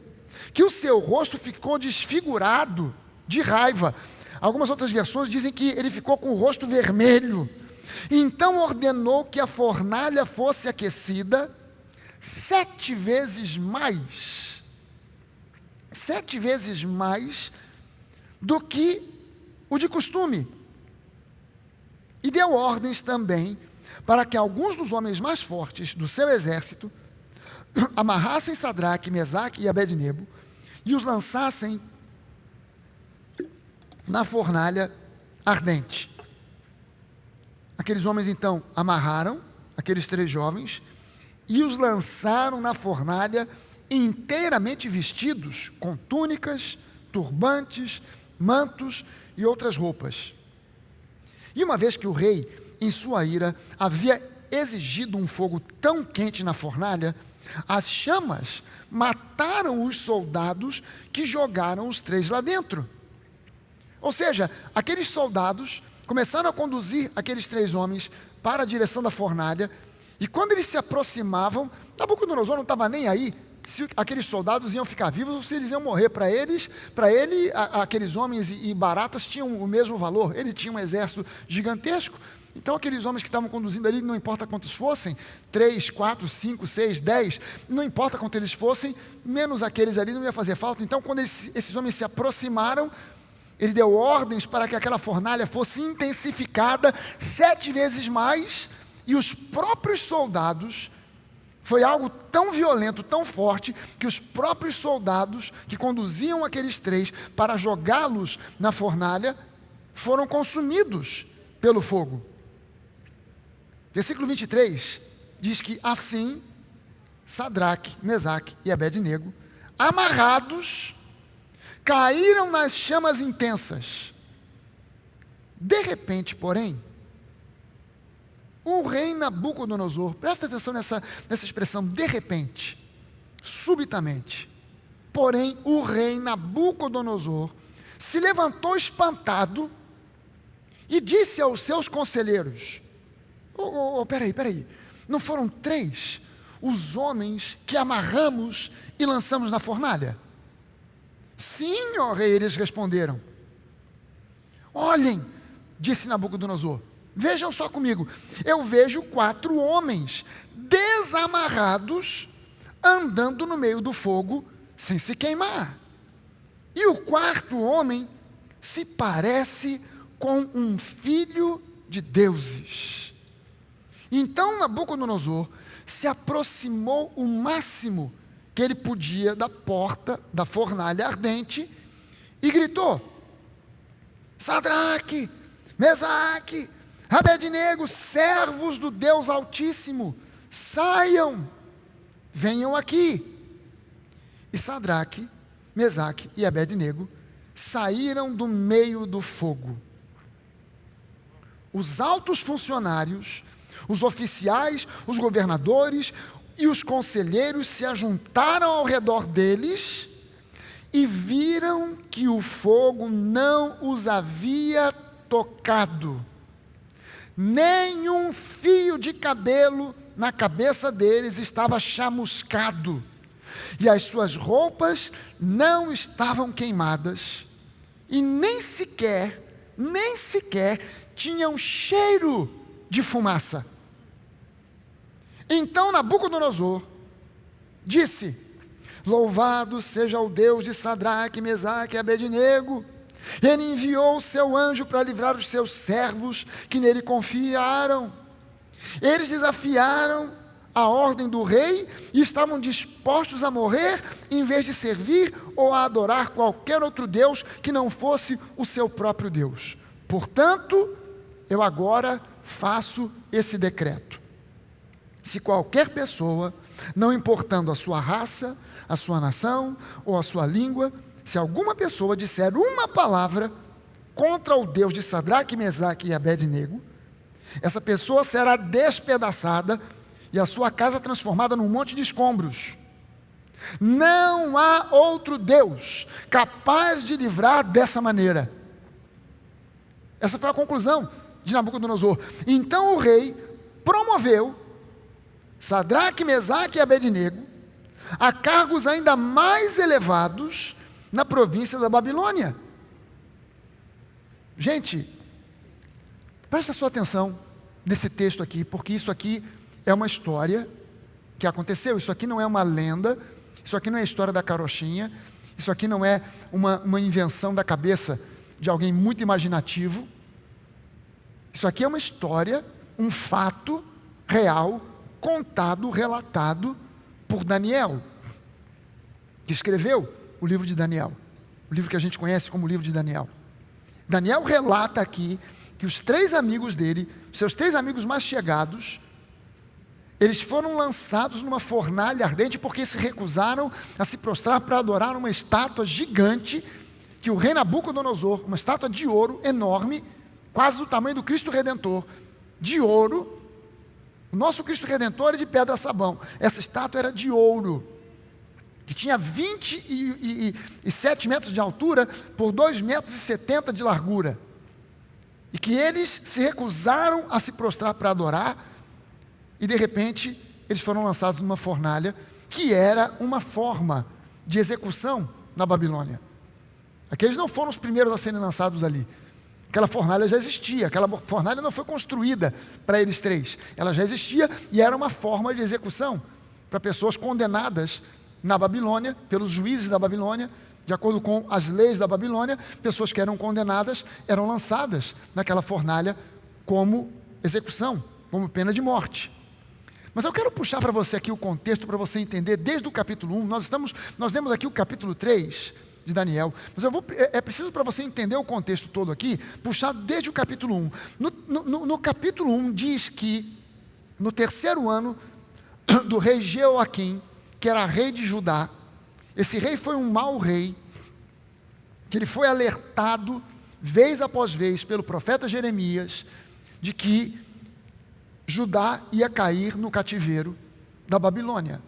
Speaker 1: que o seu rosto ficou desfigurado de raiva. Algumas outras versões dizem que ele ficou com o rosto vermelho. Então ordenou que a fornalha fosse aquecida 7 vezes mais do que o de costume. E deu ordens também para que alguns dos homens mais fortes do seu exército amarrassem Sadraque, Mesaque e Abed-nego e os lançassem na fornalha ardente. Aqueles homens então amarraram aqueles 3 jovens e os lançaram na fornalha inteiramente vestidos com túnicas, turbantes, mantos e outras roupas. E uma vez que o rei, em sua ira, havia exigido um fogo tão quente na fornalha, as chamas mataram os soldados que jogaram os 3 lá dentro. Ou seja, aqueles soldados começaram a conduzir aqueles 3 homens para a direção da fornalha, e quando eles se aproximavam, Nabucodonosor não estava nem aí se aqueles soldados iam ficar vivos ou se eles iam morrer. Para ele, aqueles homens e baratas tinham o mesmo valor. Ele tinha um exército gigantesco. Então aqueles homens que estavam conduzindo ali, não importa quantos fossem, 3, 4, 5, 6, 10, não importa quantos eles fossem, menos aqueles ali não ia fazer falta. Então quando esses homens se aproximaram, ele deu ordens para que aquela fornalha fosse intensificada 7 vezes mais, e os próprios soldados Foi algo tão violento, tão forte, que os próprios soldados que conduziam aqueles 3 para jogá-los na fornalha foram consumidos pelo fogo. Versículo 23 diz que assim Sadraque, Mesaque e Abednego, amarrados, caíram nas chamas intensas. De repente, porém, o rei Nabucodonosor, presta atenção nessa expressão, de repente, subitamente, porém o rei Nabucodonosor se levantou espantado e disse aos seus conselheiros: peraí, não foram 3 os homens que amarramos e lançamos na fornalha? Sim, ó rei, eles responderam. Olhem, disse Nabucodonosor, vejam só comigo, eu vejo 4 homens desamarrados andando no meio do fogo sem se queimar. E o 4º homem se parece com um filho de deuses. Então Nabucodonosor se aproximou o máximo que ele podia da porta da fornalha ardente e gritou: Sadraque, Mesaque, Abednego, servos do Deus Altíssimo, saiam, venham aqui. E Sadraque, Mesaque e Abednego saíram do meio do fogo. Os altos funcionários, os oficiais, os governadores e os conselheiros se ajuntaram ao redor deles e viram que o fogo não os havia tocado. Nenhum fio de cabelo na cabeça deles estava chamuscado, e as suas roupas não estavam queimadas, e nem sequer tinham cheiro de fumaça. Então Nabucodonosor disse: Louvado seja o Deus de Sadraque, Mesaque e Abednego. Ele enviou o seu anjo para livrar os seus servos que nele confiaram. Eles desafiaram a ordem do rei e estavam dispostos a morrer em vez de servir ou a adorar qualquer outro Deus que não fosse o seu próprio Deus. Portanto, eu agora faço esse decreto. Se qualquer pessoa, não importando a sua raça, a sua nação ou a sua língua, se alguma pessoa disser uma palavra contra o Deus de Sadraque, Mesaque e Abednego, essa pessoa será despedaçada e a sua casa transformada num monte de escombros. Não há outro Deus capaz de livrar dessa maneira. Essa foi a conclusão de Nabucodonosor. Então o rei promoveu Sadraque, Mesaque e Abednego a cargos ainda mais elevados na província da Babilônia. Gente, presta sua atenção nesse texto aqui, porque isso aqui é uma história que aconteceu. Isso aqui não é uma lenda, isso aqui não é a história da carochinha, isso aqui não é uma invenção da cabeça de alguém muito imaginativo. Isso aqui é uma história, um fato real, contado, relatado por Daniel, que escreveu o livro de Daniel, o livro que a gente conhece como o livro de Daniel. Daniel relata aqui que os 3 amigos dele, seus 3 amigos mais chegados, eles foram lançados numa fornalha ardente porque se recusaram a se prostrar para adorar uma estátua gigante que o rei Nabucodonosor, uma estátua de ouro enorme, quase do tamanho do Cristo Redentor, de ouro. O nosso Cristo Redentor é de pedra-sabão. Essa estátua era de ouro, que tinha 27 metros de altura por 2,70 metros de largura. E que eles se recusaram a se prostrar para adorar, e de repente eles foram lançados numa fornalha, que era uma forma de execução na Babilônia. Aqueles não foram os primeiros a serem lançados ali. Aquela fornalha já existia, aquela fornalha não foi construída para eles 3. Ela já existia e era uma forma de execução para pessoas condenadas na Babilônia, pelos juízes da Babilônia, de acordo com as leis da Babilônia. Pessoas que eram condenadas eram lançadas naquela fornalha como execução, como pena de morte. Mas eu quero puxar para você aqui o contexto, para você entender desde o capítulo 1. Nós lemos aqui o capítulo 3 de Daniel, mas é preciso para você entender o contexto todo aqui, puxar desde o capítulo 1. No capítulo 1 diz que no 3º ano do rei Jeoaquim, que era rei de Judá, esse rei foi um mau rei, que ele foi alertado vez após vez pelo profeta Jeremias de que Judá ia cair no cativeiro da Babilônia.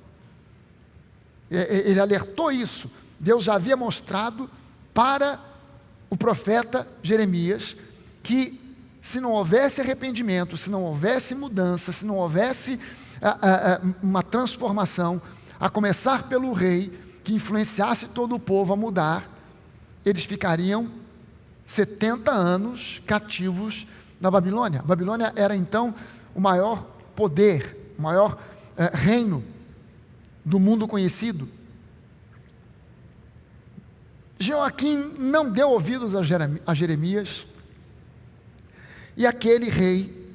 Speaker 1: Ele alertou isso. Deus já havia mostrado para o profeta Jeremias que se não houvesse arrependimento, se não houvesse mudança, se não houvesse uma transformação, a começar pelo rei, que influenciasse todo o povo a mudar, eles ficariam 70 anos cativos na Babilônia. A Babilônia era então o maior poder, o maior reino do mundo conhecido. Jeoaquim não deu ouvidos a Jeremias, e aquele rei,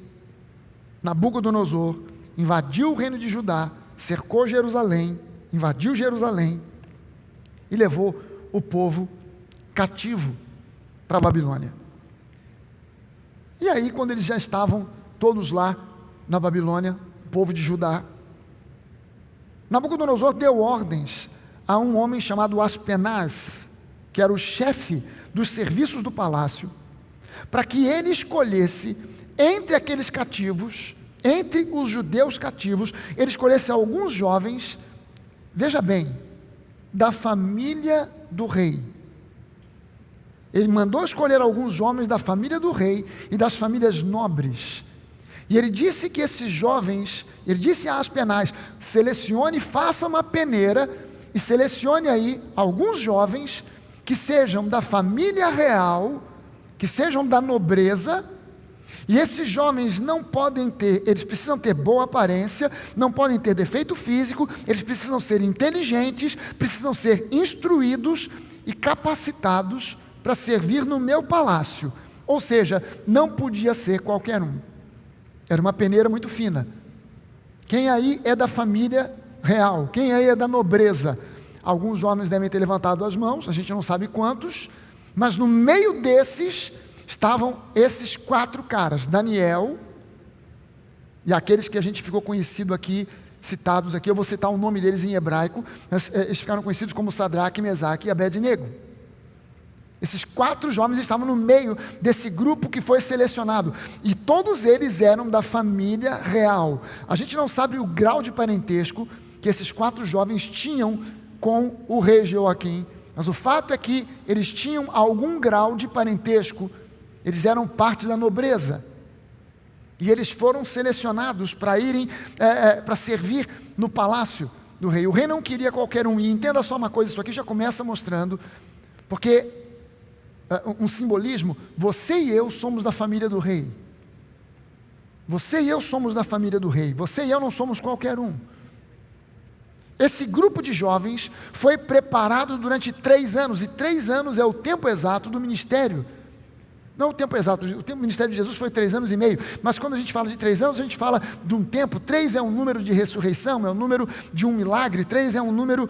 Speaker 1: Nabucodonosor, invadiu o reino de Judá, cercou Jerusalém, invadiu Jerusalém e levou o povo cativo para a Babilônia. E aí, quando eles já estavam todos lá na Babilônia, o povo de Judá, Nabucodonosor deu ordens a um homem chamado Aspenaz, que era o chefe dos serviços do palácio, para que ele escolhesse entre aqueles cativos, entre os judeus cativos, ele escolhesse alguns jovens, veja bem, da família do rei. Ele mandou escolher alguns homens da família do rei e das famílias nobres. E ele disse que esses jovens, ele disse a Aspenaz, selecione, faça uma peneira e selecione aí alguns jovens que sejam da família real, que sejam da nobreza, e esses jovens não podem ter, eles precisam ter boa aparência, não podem ter defeito físico, eles precisam ser inteligentes, precisam ser instruídos e capacitados para servir no meu palácio. Ou seja, não podia ser qualquer um. Era uma peneira muito fina. Quem aí é da família real? Quem aí é da nobreza? Alguns jovens devem ter levantado as mãos, a gente não sabe quantos, mas no meio desses estavam esses 4 caras, Daniel, e aqueles que a gente ficou conhecido aqui, citados aqui, eu vou citar o nome deles em hebraico, mas eles ficaram conhecidos como Sadraque, Mesaque e Abednego. Esses 4 jovens estavam no meio desse grupo que foi selecionado, e todos eles eram da família real. A gente não sabe o grau de parentesco que esses 4 jovens tinham com o rei Jeoaquim, mas o fato é que eles tinham algum grau de parentesco, eles eram parte da nobreza, e eles foram selecionados para irem, para servir no palácio do rei. O rei não queria qualquer um, e entenda só uma coisa, isso aqui já começa mostrando, porque um simbolismo, você e eu somos da família do rei, você e eu somos da família do rei, você e eu não somos qualquer um. Esse grupo de jovens foi preparado durante 3 anos, e 3 anos é o tempo exato do ministério. Não o tempo exato, o tempo do ministério de Jesus foi 3 anos e meio, mas quando a gente fala de 3 anos, a gente fala de um tempo. 3 é um número de ressurreição, é um número de um milagre, 3 é um número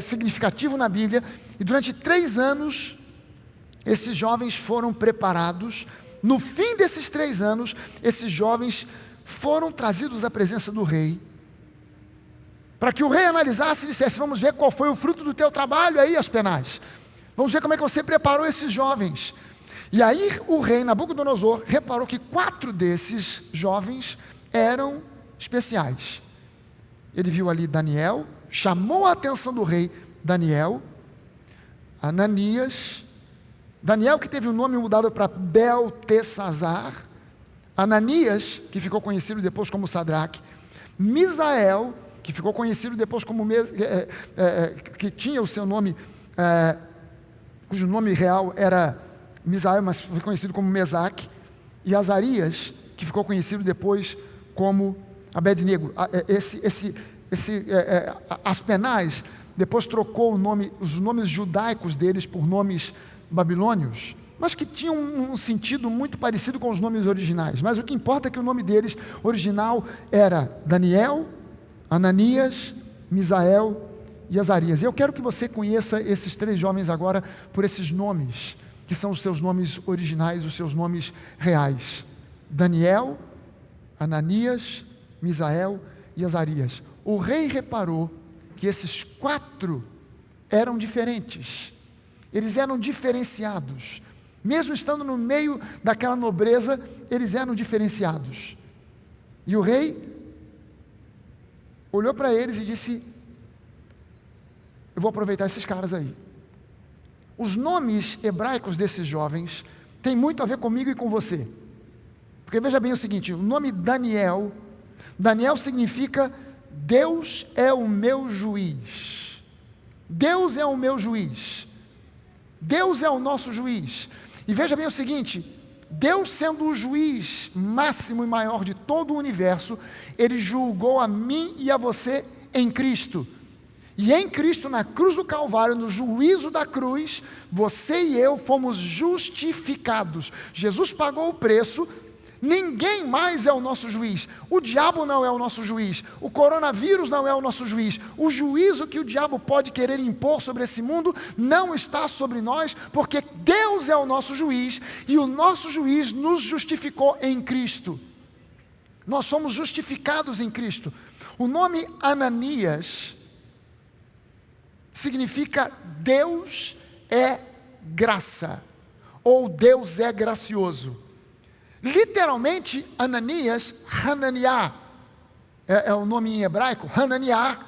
Speaker 1: significativo na Bíblia, e durante 3 anos, esses jovens foram preparados. No fim desses 3 anos, esses jovens foram trazidos à presença do rei, para que o rei analisasse e dissesse: vamos ver qual foi o fruto do teu trabalho aí, Aspenaz. Vamos ver como é que você preparou esses jovens. E aí o rei Nabucodonosor reparou que 4 desses jovens eram especiais. Ele viu ali Daniel, chamou a atenção do rei Daniel, Ananias, Daniel que teve o nome mudado para Beltesazar, Ananias, que ficou conhecido depois como Sadraque, Misael, que ficou conhecido depois como, que tinha o seu nome, cujo nome real era Misael, mas foi conhecido como Mesaque, e Azarias, que ficou conhecido depois como Abednego. Aspenaz depois trocou os nomes judaicos deles por nomes babilônios. mas que tinham um sentido muito parecido com os nomes originais. Mas o que importa é que o nome deles original era Daniel, Ananias, Misael e Azarias. E eu quero que você conheça esses 3 jovens agora por esses nomes, que são os seus nomes originais, os seus nomes reais. Daniel, Ananias, Misael e Azarias. O rei reparou que esses 4 eram diferentes. Eles eram diferenciados. Mesmo estando no meio daquela nobreza, eles eram diferenciados. E o rei olhou para eles e disse: eu vou aproveitar esses caras aí. Os nomes hebraicos desses jovens têm muito a ver comigo e com você. Porque veja bem o seguinte, o nome Daniel significa Deus é o meu juiz. Deus é o meu juiz. Deus é o nosso juiz. E veja bem o seguinte, Deus sendo o juiz máximo e maior de todo o universo, Ele julgou a mim e a você em Cristo. E em Cristo, na cruz do Calvário, no juízo da cruz, você e eu fomos justificados. Jesus pagou o preço. Ninguém mais é o nosso juiz. O diabo não é o nosso juiz. O coronavírus não é o nosso juiz. O juízo que o diabo pode querer impor sobre esse mundo não está sobre nós, porque Deus é o nosso juiz e o nosso juiz nos justificou em Cristo. Nós somos justificados em Cristo. O nome Ananias significa Deus é graça, ou Deus é gracioso. Literalmente, Ananias, Hananiah, é o nome em hebraico, Hananiah,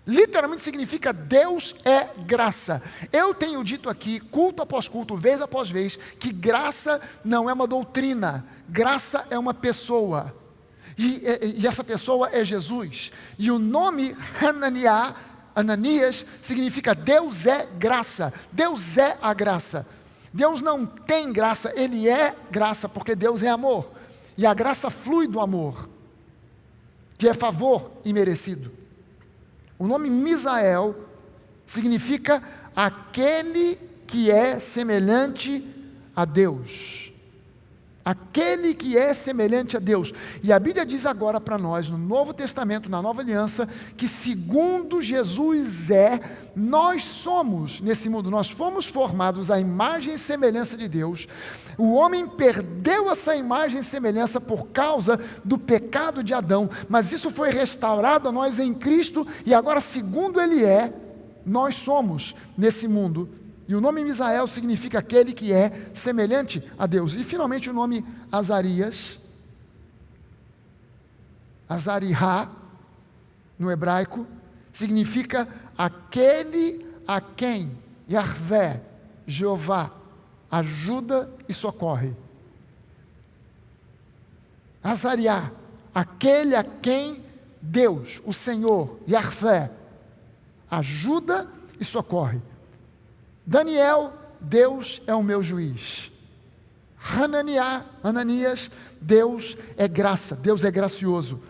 Speaker 1: literalmente significa Deus é graça. Eu tenho dito aqui, culto após culto, vez após vez, que graça não é uma doutrina, graça é uma pessoa, e essa pessoa é Jesus. E o nome Hananiah, Ananias, significa Deus é graça, Deus é a graça. Deus não tem graça, Ele é graça, porque Deus é amor. E a graça flui do amor, que é favor imerecido. O nome Misael significa aquele que é semelhante a Deus. Aquele que é semelhante a Deus. E a Bíblia diz agora para nós, no Novo Testamento, na Nova Aliança, que segundo Jesus nós somos nesse mundo, nós fomos formados à imagem e semelhança de Deus. O homem perdeu essa imagem e semelhança por causa do pecado de Adão, mas isso foi restaurado a nós em Cristo, e agora segundo Ele nós somos nesse mundo. E o nome Misael significa aquele que é semelhante a Deus. E finalmente o nome Azarias, Azariah, no hebraico, significa aquele a quem Yahvé, Jeová, ajuda e socorre. Azariah, aquele a quem Deus, o Senhor, Yahvé, ajuda e socorre. Daniel, Deus é o meu juiz. Ananias, Deus é graça, Deus é gracioso.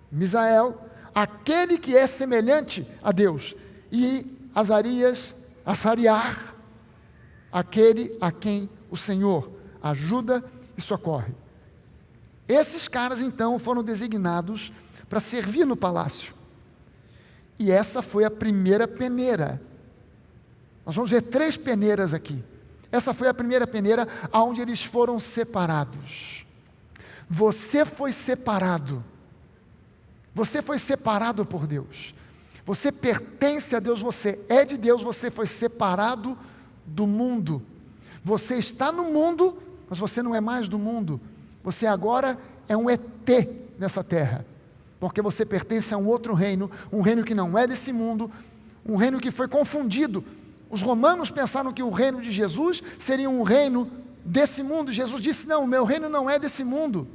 Speaker 1: Misael, aquele que é semelhante a Deus. E Azarias, Azariah, aquele a quem o Senhor ajuda e socorre. Esses caras então foram designados para servir no palácio. E essa foi a primeira peneira. Nós vamos ver 3 peneiras aqui. Essa foi a primeira peneira onde eles foram separados. Você foi separado. Você foi separado por Deus. Você pertence a Deus, você é de Deus, você foi separado do mundo. Você está no mundo, mas você não é mais do mundo. Você agora é um ET nessa terra. Porque você pertence a um outro reino, um reino que não é desse mundo, um reino que foi confundido. Os romanos pensaram que o reino de Jesus seria um reino desse mundo. Jesus disse, não, o meu reino não é desse mundo.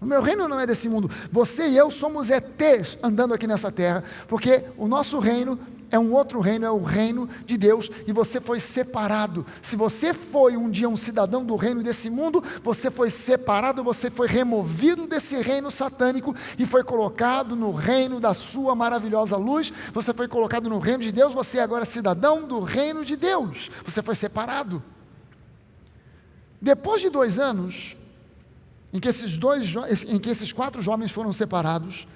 Speaker 1: O meu reino não é desse mundo. Você e eu somos ETs andando aqui nessa terra, porque o nosso reino é um outro reino, é o reino de Deus, e você foi separado. Se você foi um dia um cidadão do reino desse mundo, você foi separado, você foi removido desse reino satânico e foi colocado no reino da sua maravilhosa luz. Você foi colocado no reino de Deus, você é agora cidadão do reino de Deus. Você foi separado. Depois de 2 anos, em que esses 4 jovens foram separados,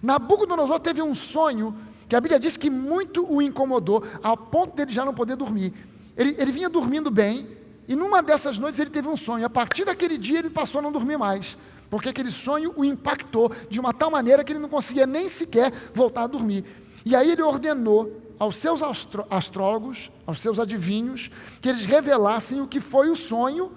Speaker 1: Nabucodonosor teve um sonho que a Bíblia diz que muito o incomodou, ao ponto dele já não poder dormir. Ele vinha dormindo bem, e numa dessas noites ele teve um sonho. A partir daquele dia ele passou a não dormir mais, porque aquele sonho o impactou de uma tal maneira que ele não conseguia nem sequer voltar a dormir. E aí ele ordenou aos seus astrólogos, aos seus adivinhos, que eles revelassem o que foi o sonho.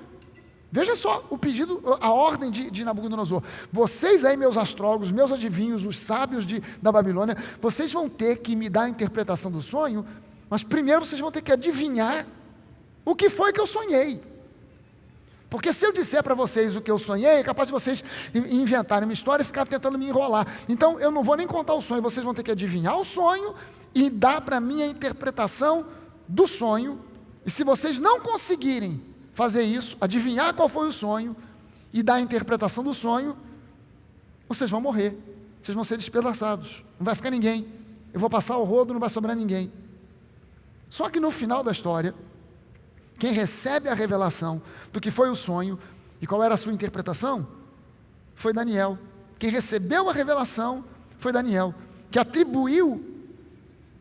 Speaker 1: Veja só o pedido, a ordem de Nabucodonosor. Vocês aí, meus astrólogos, meus adivinhos, os sábios da Babilônia, vocês vão ter que me dar a interpretação do sonho, mas primeiro vocês vão ter que adivinhar o que foi que eu sonhei. Porque se eu disser para vocês o que eu sonhei, é capaz de vocês inventarem uma história e ficar tentando me enrolar. Então eu não vou nem contar o sonho, vocês vão ter que adivinhar o sonho e dar para mim a interpretação do sonho. E se vocês não conseguirem fazer isso, adivinhar qual foi o sonho e dar a interpretação do sonho, vocês vão morrer, vocês vão ser despedaçados, não vai ficar ninguém, eu vou passar o rodo, não vai sobrar ninguém. Só que no final da história, quem recebe a revelação do que foi o sonho e qual era a sua interpretação, foi Daniel. Quem recebeu a revelação foi Daniel, que atribuiu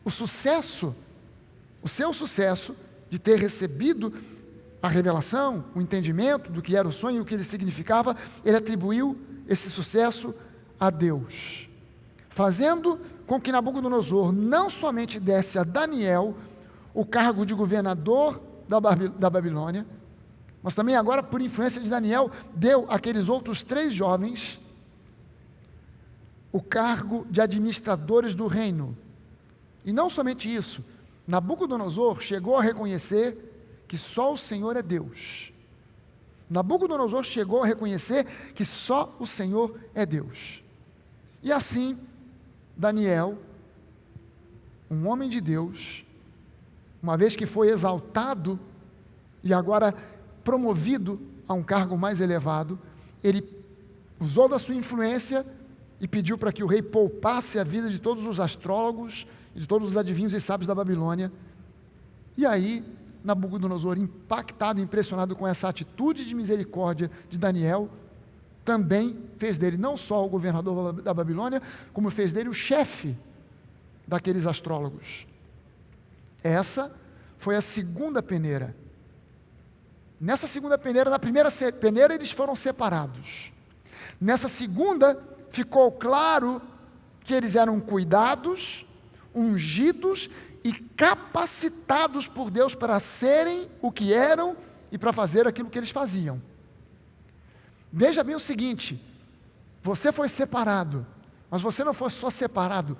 Speaker 1: o sucesso, o seu sucesso de ter recebido a revelação, o entendimento do que era o sonho e o que ele significava, ele atribuiu esse sucesso a Deus, fazendo com que Nabucodonosor não somente desse a Daniel o cargo de governador da Babilônia, mas também agora, por influência de Daniel, deu àqueles outros 3 jovens o cargo de administradores do reino. E não somente isso, Nabucodonosor chegou a reconhecer que só o Senhor é Deus. Nabucodonosor chegou a reconhecer que só o Senhor é Deus. E assim, Daniel, um homem de Deus, uma vez que foi exaltado e agora promovido a um cargo mais elevado, ele usou da sua influência e pediu para que o rei poupasse a vida de todos os astrólogos e de todos os adivinhos e sábios da Babilônia. E aí, Nabucodonosor, impactado, impressionado com essa atitude de misericórdia de Daniel, também fez dele não só o governador da Babilônia, como fez dele o chefe daqueles astrólogos. Essa foi a segunda peneira. Nessa segunda peneira, na primeira peneira eles foram separados. Nessa segunda, ficou claro que eles eram cuidados, ungidos e capacitados por Deus para serem o que eram e para fazer aquilo que eles faziam. Veja bem o seguinte, você foi separado, mas você não foi só separado,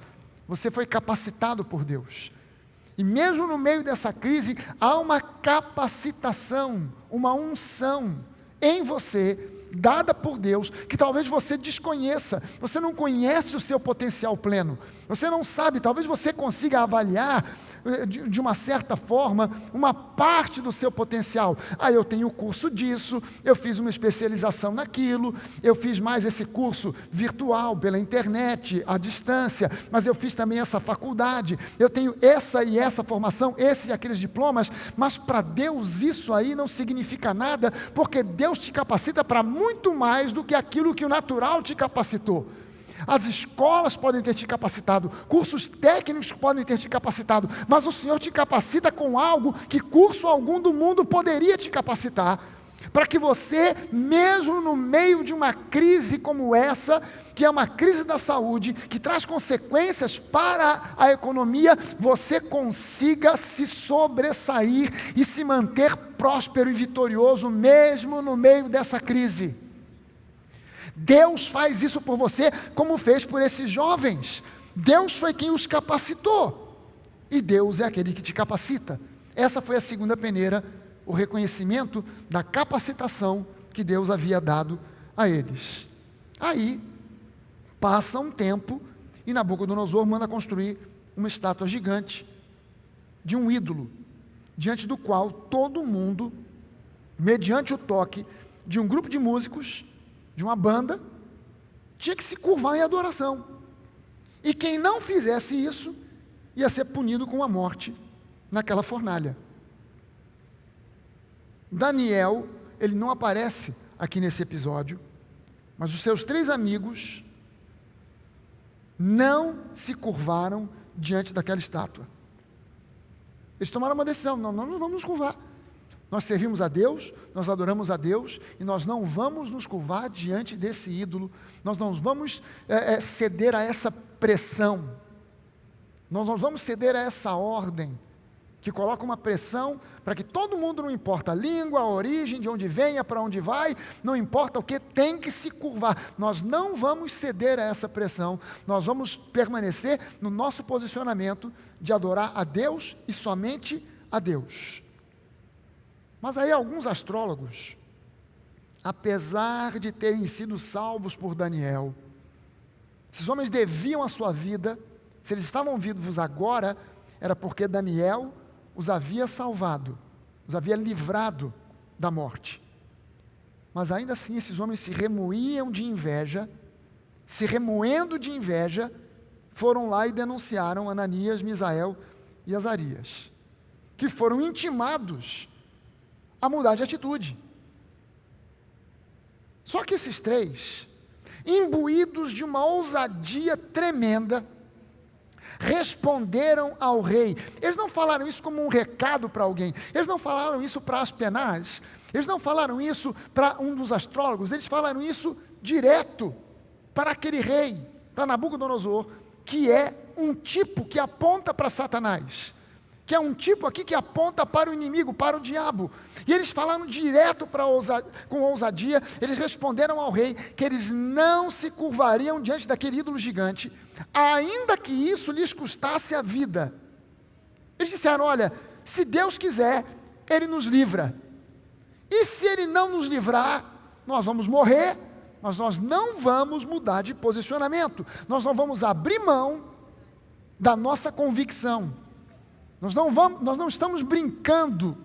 Speaker 1: você foi capacitado por Deus. E mesmo no meio dessa crise, há uma capacitação, uma unção em você, dada por Deus, que talvez você desconheça. Você não conhece o seu potencial pleno. Você não sabe, talvez você consiga avaliar de uma certa forma, uma parte do seu potencial. Eu tenho o curso disso, eu fiz uma especialização naquilo, eu fiz mais esse curso virtual, pela internet, à distância, mas eu fiz também essa faculdade, eu tenho essa e essa formação, esses e aqueles diplomas, mas para Deus isso aí não significa nada, porque Deus te capacita para muito mais do que aquilo que o natural te capacitou. As escolas podem ter te capacitado, cursos técnicos podem ter te capacitado, mas o Senhor te capacita com algo que curso algum do mundo poderia te capacitar, para que você, mesmo no meio de uma crise como essa, que é uma crise da saúde, que traz consequências para a economia, você consiga se sobressair e se manter próspero e vitorioso, mesmo no meio dessa crise. Deus faz isso por você, como fez por esses jovens. Deus foi quem os capacitou, e Deus é aquele que te capacita. Essa foi a segunda peneira, o reconhecimento da capacitação que Deus havia dado a eles. Aí, passa um tempo, e Nabucodonosor manda construir uma estátua gigante de um ídolo, diante do qual todo mundo, mediante o toque de um grupo de músicos, de uma banda, tinha que se curvar em adoração. E quem não fizesse isso, ia ser punido com a morte naquela fornalha. Daniel, ele não aparece aqui nesse episódio, mas os seus 3 amigos não se curvaram diante daquela estátua. Eles tomaram uma decisão: não vamos nos curvar. Nós servimos a Deus, nós adoramos a Deus, e nós não vamos nos curvar diante desse ídolo, nós não vamos ceder a essa pressão, nós não vamos ceder a essa ordem, que coloca uma pressão para que todo mundo, não importa a língua, a origem, de onde venha, para onde vai, não importa o que, tem que se curvar. Nós não vamos ceder a essa pressão, nós vamos permanecer no nosso posicionamento de adorar a Deus e somente a Deus. Mas aí alguns astrólogos, apesar de terem sido salvos por Daniel, esses homens deviam a sua vida, se eles estavam vivos agora, era porque Daniel os havia salvado, os havia livrado da morte. Mas ainda assim esses homens se remoíam de inveja, se remoendo de inveja, foram lá e denunciaram Ananias, Misael e Azarias, que foram intimados a mudar de atitude. Só que esses 3, imbuídos de uma ousadia tremenda, responderam ao rei. Eles não falaram isso como um recado para alguém, eles não falaram isso para Aspenaz, eles não falaram isso para um dos astrólogos, eles falaram isso direto para aquele rei, para Nabucodonosor, que é um tipo que aponta para Satanás, que é um tipo aqui que aponta para o inimigo, para o diabo. E eles falaram direto com ousadia, eles responderam ao rei que eles não se curvariam diante daquele ídolo gigante, ainda que isso lhes custasse a vida. Eles disseram: olha, se Deus quiser, Ele nos livra. E se Ele não nos livrar, nós vamos morrer, mas nós não vamos mudar de posicionamento. Nós não vamos abrir mão da nossa convicção. Nós não estamos brincando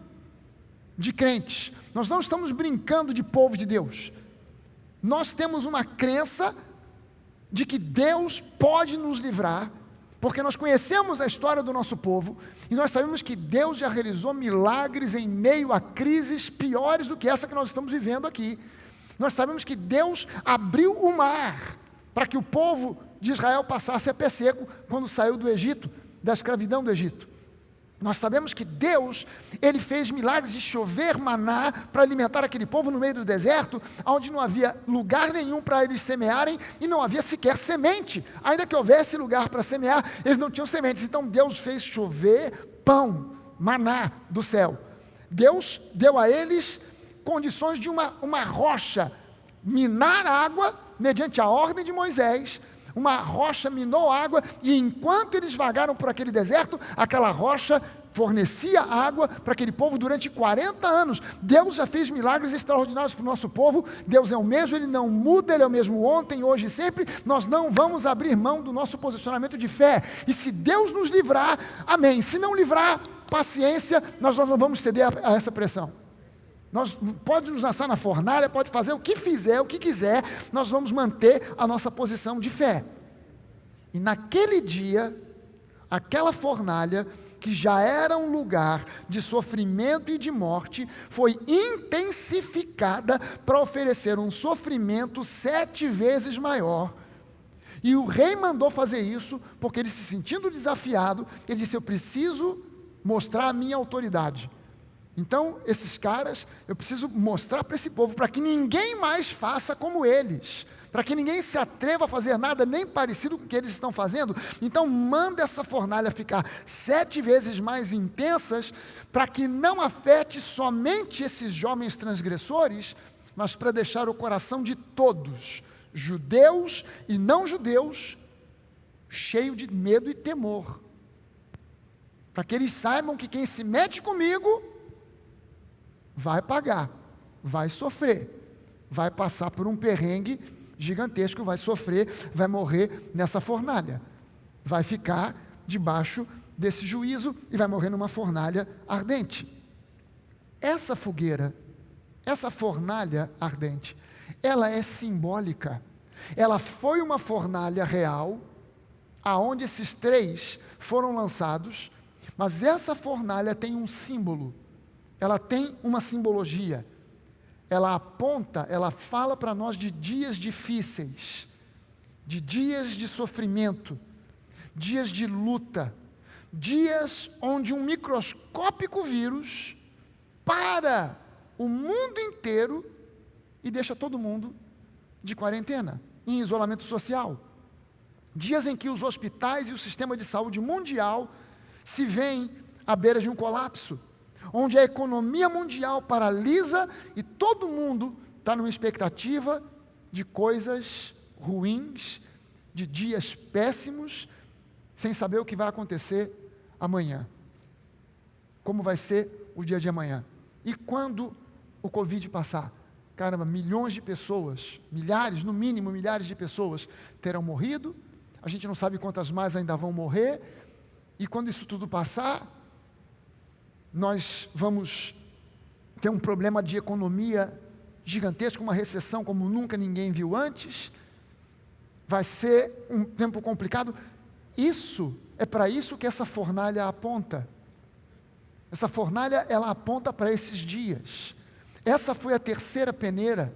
Speaker 1: de crentes, nós não estamos brincando de povo de Deus. Nós temos uma crença de que Deus pode nos livrar, porque nós conhecemos a história do nosso povo, e nós sabemos que Deus já realizou milagres em meio a crises piores do que essa que nós estamos vivendo aqui. Nós sabemos que Deus abriu o mar, para que o povo de Israel passasse a pé seco, quando saiu do Egito, da escravidão do Egito. Nós sabemos que Deus, Ele fez milagres de chover maná para alimentar aquele povo no meio do deserto, onde não havia lugar nenhum para eles semearem e não havia sequer semente. Ainda que houvesse lugar para semear, eles não tinham sementes. Então Deus fez chover pão, maná do céu. Deus deu a eles condições de uma rocha minar água, mediante a ordem de Moisés. Uma rocha minou água, e enquanto eles vagaram por aquele deserto, aquela rocha fornecia água para aquele povo durante 40 anos. Deus já fez milagres extraordinários para o nosso povo. Deus é o mesmo, Ele não muda, Ele é o mesmo ontem, hoje e sempre. Nós não vamos abrir mão do nosso posicionamento de fé, e se Deus nos livrar, amém. Se não livrar, paciência, nós não vamos ceder a essa pressão. Pode nos lançar na fornalha, pode fazer o que fizer, o que quiser, nós vamos manter a nossa posição de fé. E naquele dia, aquela fornalha, que já era um lugar de sofrimento e de morte, foi intensificada para oferecer um sofrimento 7 vezes maior. E o rei mandou fazer isso, porque ele, se sentindo desafiado, ele disse: eu preciso mostrar a minha autoridade. Então, esses caras, eu preciso mostrar para esse povo, para que ninguém mais faça como eles, para que ninguém se atreva a fazer nada nem parecido com o que eles estão fazendo. Então, manda essa fornalha ficar 7 vezes mais intensas, para que não afete somente esses jovens transgressores, mas para deixar o coração de todos, judeus e não judeus, cheio de medo e temor, para que eles saibam que quem se mete comigo vai pagar, vai sofrer, vai passar por um perrengue gigantesco, vai sofrer, vai morrer nessa fornalha, vai ficar debaixo desse juízo e vai morrer numa fornalha ardente. Essa fogueira, essa fornalha ardente, ela é simbólica. Ela foi uma fornalha real, aonde esses 3 foram lançados, mas essa fornalha tem um símbolo, ela tem uma simbologia. Ela aponta, ela fala para nós de dias difíceis, de dias de sofrimento, dias de luta, dias onde um microscópico vírus para o mundo inteiro e deixa todo mundo de quarentena, em isolamento social. Dias em que os hospitais e o sistema de saúde mundial se veem à beira de um colapso, onde a economia mundial paralisa e todo mundo está numa expectativa de coisas ruins, de dias péssimos, sem saber o que vai acontecer amanhã. Como vai ser o dia de amanhã. E quando o Covid passar? Caramba, milhões de pessoas, milhares, no mínimo milhares de pessoas terão morrido, a gente não sabe quantas mais ainda vão morrer, e quando isso tudo passar, nós vamos ter um problema de economia gigantesco, uma recessão como nunca ninguém viu antes, vai ser um tempo complicado. Isso, é para isso que essa fornalha aponta. Essa fornalha, ela aponta para esses dias. Essa foi a terceira peneira.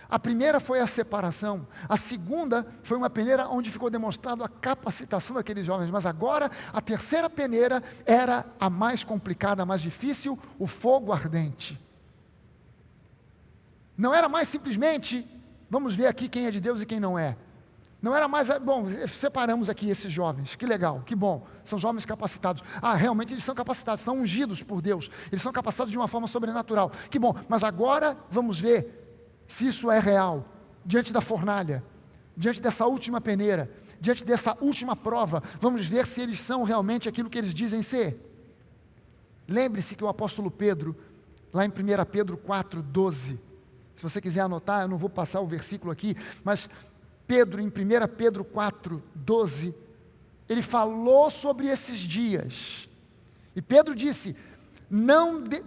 Speaker 1: A primeira foi a separação. A segunda foi uma peneira onde ficou demonstrado a capacitação daqueles jovens. Mas agora, a terceira peneira era a mais complicada, a mais difícil, o fogo ardente. Não era mais simplesmente, vamos ver aqui quem é de Deus e quem não é. Não era mais, bom, separamos aqui esses jovens, que legal, que bom, são jovens capacitados. Realmente eles são capacitados, são ungidos por Deus, eles são capacitados de uma forma sobrenatural. Que bom, mas agora vamos ver se isso é real, diante da fornalha, diante dessa última peneira, diante dessa última prova, vamos ver se eles são realmente aquilo que eles dizem ser. Lembre-se que o apóstolo Pedro, lá em 1 Pedro 4,12, se você quiser anotar, eu não vou passar o versículo aqui, mas Pedro, em 1 Pedro 4,12, ele falou sobre esses dias, e Pedro disse,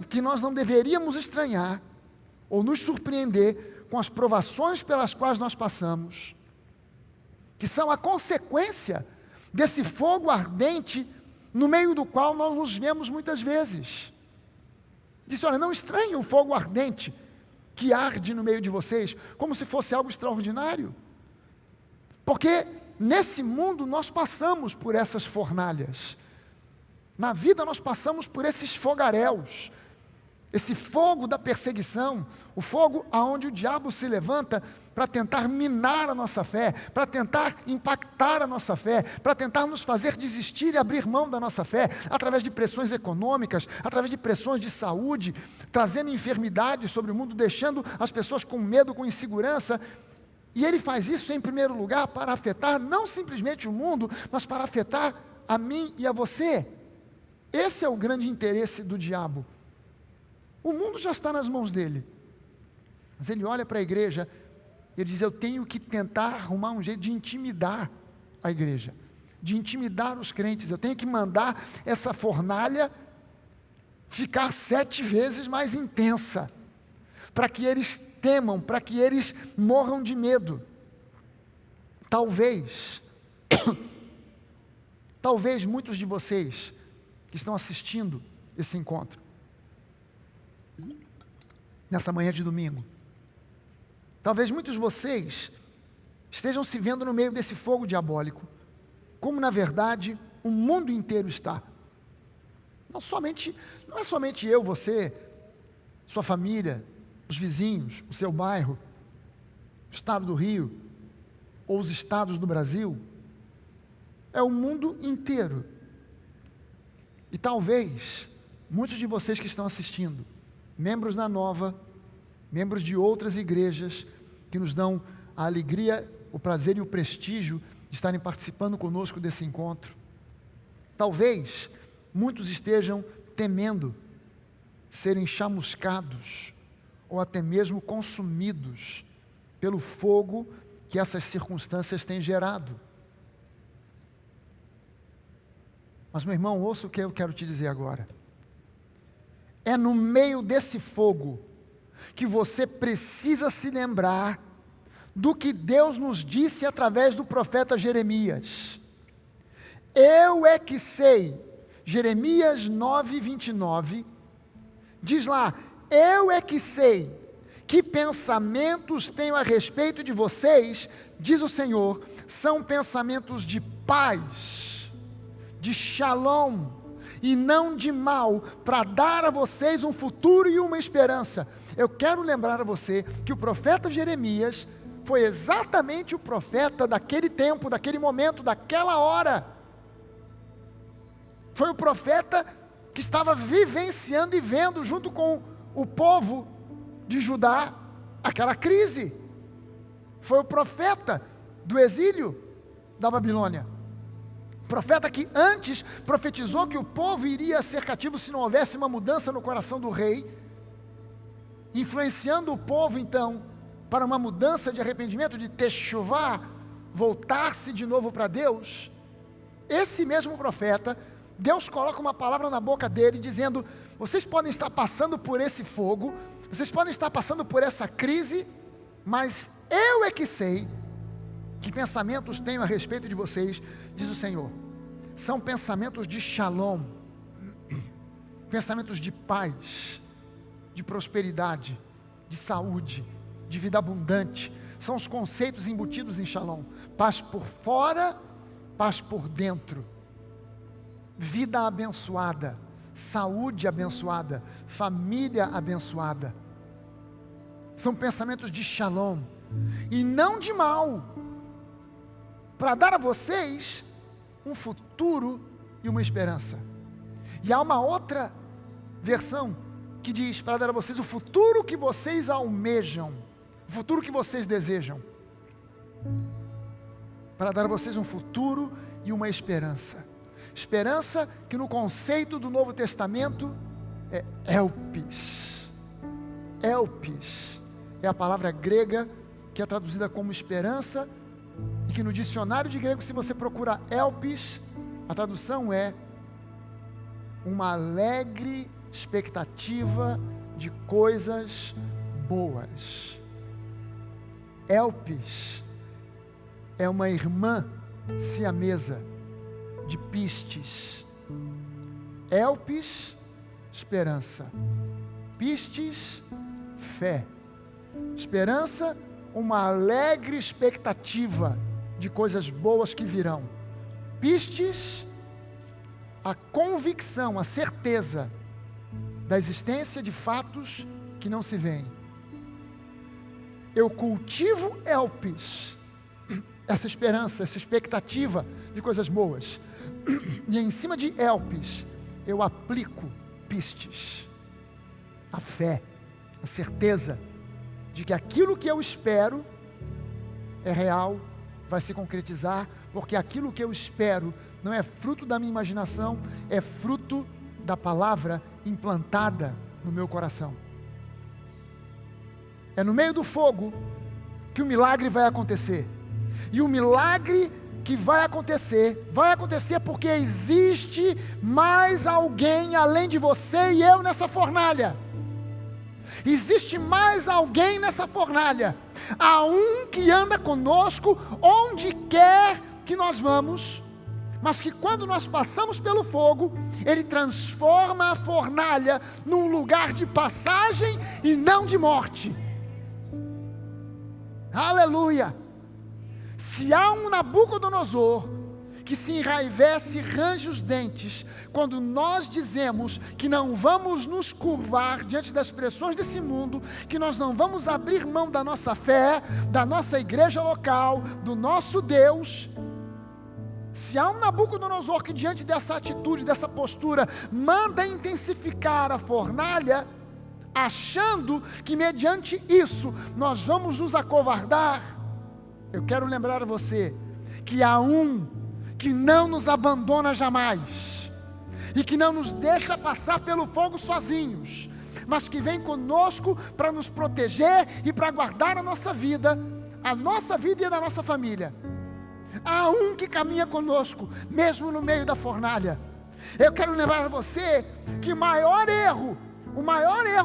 Speaker 1: que nós não deveríamos estranhar, ou nos surpreender, com as provações pelas quais nós passamos, que são a consequência desse fogo ardente, no meio do qual nós nos vemos muitas vezes. Disse, olha, não estranhem o fogo ardente, que arde no meio de vocês, como se fosse algo extraordinário, porque nesse mundo nós passamos por essas fornalhas, na vida nós passamos por esses fogaréus, esse fogo da perseguição, o fogo aonde o diabo se levanta para tentar minar a nossa fé, para tentar impactar a nossa fé, para tentar nos fazer desistir e abrir mão da nossa fé, através de pressões econômicas, através de pressões de saúde, trazendo enfermidades sobre o mundo, deixando as pessoas com medo, com insegurança. E ele faz isso em primeiro lugar para afetar não simplesmente o mundo, mas para afetar a mim e a você. Esse é o grande interesse do diabo. O mundo já está nas mãos dele, mas ele olha para a igreja e ele diz, eu tenho que tentar arrumar um jeito de intimidar a igreja, de intimidar os crentes, eu tenho que mandar essa fornalha ficar 7 vezes mais intensa, para que eles temam, para que eles morram de medo. Talvez muitos de vocês que estão assistindo esse encontro, nessa manhã de domingo, talvez muitos de vocês estejam se vendo no meio desse fogo diabólico, como na verdade o mundo inteiro está. Não é somente eu, você, sua família, os vizinhos, o seu bairro, o estado do Rio, ou os estados do Brasil, é o mundo inteiro. E talvez muitos de vocês que estão assistindo, membros da Nova, membros de outras igrejas, que nos dão a alegria, o prazer e o prestígio de estarem participando conosco desse encontro. Talvez muitos estejam temendo serem chamuscados, ou até mesmo consumidos pelo fogo que essas circunstâncias têm gerado. Mas, meu irmão, ouça o que eu quero te dizer agora. É no meio desse fogo que você precisa se lembrar do que Deus nos disse através do profeta Jeremias. Eu é que sei, Jeremias 9:29, diz lá, eu é que sei que pensamentos tenho a respeito de vocês, diz o Senhor, são pensamentos de paz, de shalom, e não de mal, para dar a vocês um futuro e uma esperança. Eu quero lembrar a você que o profeta Jeremias foi exatamente o profeta daquele tempo, daquele momento, daquela hora. Foi o profeta que estava vivenciando e vendo junto com o povo de Judá aquela crise. Foi o profeta do exílio da Babilônia. Profeta que antes profetizou que o povo iria ser cativo se não houvesse uma mudança no coração do rei, influenciando o povo então para uma mudança de arrependimento, de techuvá, voltar-se de novo para Deus. Esse mesmo profeta, Deus coloca uma palavra na boca dele dizendo, vocês podem estar passando por esse fogo, vocês podem estar passando por essa crise, mas eu é que sei que pensamentos tenho a respeito de vocês, diz o Senhor. São pensamentos de shalom, pensamentos de paz, de prosperidade, de saúde, de vida abundante. São os conceitos embutidos em shalom. Paz por fora, paz por dentro. Vida abençoada, saúde abençoada, família abençoada. São pensamentos de shalom e não de mal, para dar a vocês um futuro e uma esperança. E há uma outra versão que diz para dar a vocês o futuro que vocês almejam, o futuro que vocês desejam, para dar a vocês um futuro e uma esperança. Esperança que no conceito do Novo Testamento é elpis. Elpis é a palavra grega que é traduzida como esperança, e que no dicionário de grego, se você procura elpis, a tradução é uma alegre expectativa de coisas boas. Elpis é uma irmã siamesa de pistes. Elpis, esperança. Pistes, fé. Esperança, uma alegre expectativa de coisas boas que virão. Pistes, a convicção, a certeza da existência de fatos que não se veem. Eu cultivo elpis, essa esperança, essa expectativa de coisas boas. E em cima de elpis, eu aplico pistes, a fé, a certeza de que aquilo que eu espero é real, vai se concretizar, porque aquilo que eu espero não é fruto da minha imaginação, é fruto da palavra implantada no meu coração. É no meio do fogo que o milagre vai acontecer. E o milagre que vai acontecer porque existe mais alguém além de você e eu nessa fornalha. Existe mais alguém nessa fornalha. Há um que anda conosco onde quer que nós vamos, mas que quando nós passamos pelo fogo, ele transforma a fornalha num lugar de passagem e não de morte. Aleluia! Se há um Nabucodonosor que se enraivece e range os dentes, quando nós dizemos que não vamos nos curvar diante das pressões desse mundo, que nós não vamos abrir mão da nossa fé, da nossa igreja local, do nosso Deus, se há um Nabucodonosor que diante dessa atitude, dessa postura, manda intensificar a fornalha, achando que mediante isso nós vamos nos acovardar, eu quero lembrar a você que há um que não nos abandona jamais, e que não nos deixa passar pelo fogo sozinhos, mas que vem conosco para nos proteger e para guardar a nossa vida e a da nossa família. Há um que caminha conosco, mesmo no meio da fornalha. Eu quero lembrar a você que o maior erro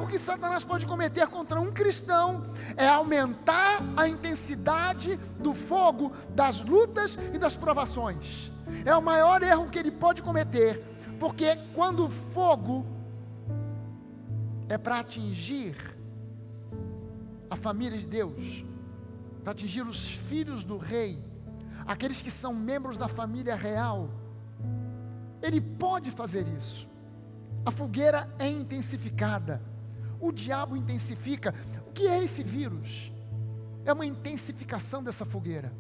Speaker 1: que Satanás pode cometer contra um cristão é aumentar a intensidade do fogo, das lutas e das provações. É o maior erro que ele pode cometer, porque quando o fogo é para atingir a família de Deus, para atingir os filhos do rei, aqueles que são membros da família real, ele pode fazer isso. A fogueira é intensificada, o diabo intensifica. O que é esse vírus? É uma intensificação dessa fogueira,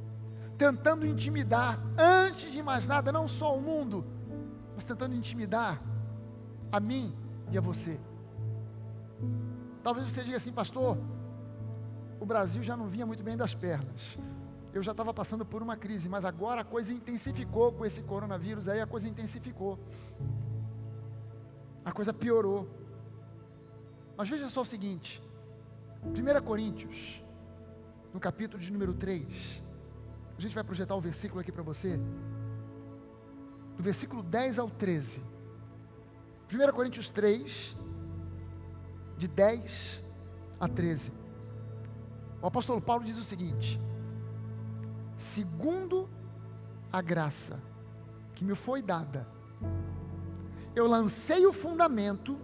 Speaker 1: tentando intimidar, antes de mais nada, não só o mundo, mas tentando intimidar a mim e a você. Talvez você diga assim: pastor, o Brasil já não vinha muito bem das pernas, eu já estava passando por uma crise, mas agora a coisa intensificou com esse coronavírus aí, a coisa intensificou, a coisa piorou. Mas veja só o seguinte, 1 Coríntios, no capítulo de número 3, a gente vai projetar o versículo aqui para você, do versículo 10 ao 13, 1 Coríntios 3, de 10 a 13, o apóstolo Paulo diz o seguinte: segundo a graça que me foi dada, eu lancei o fundamento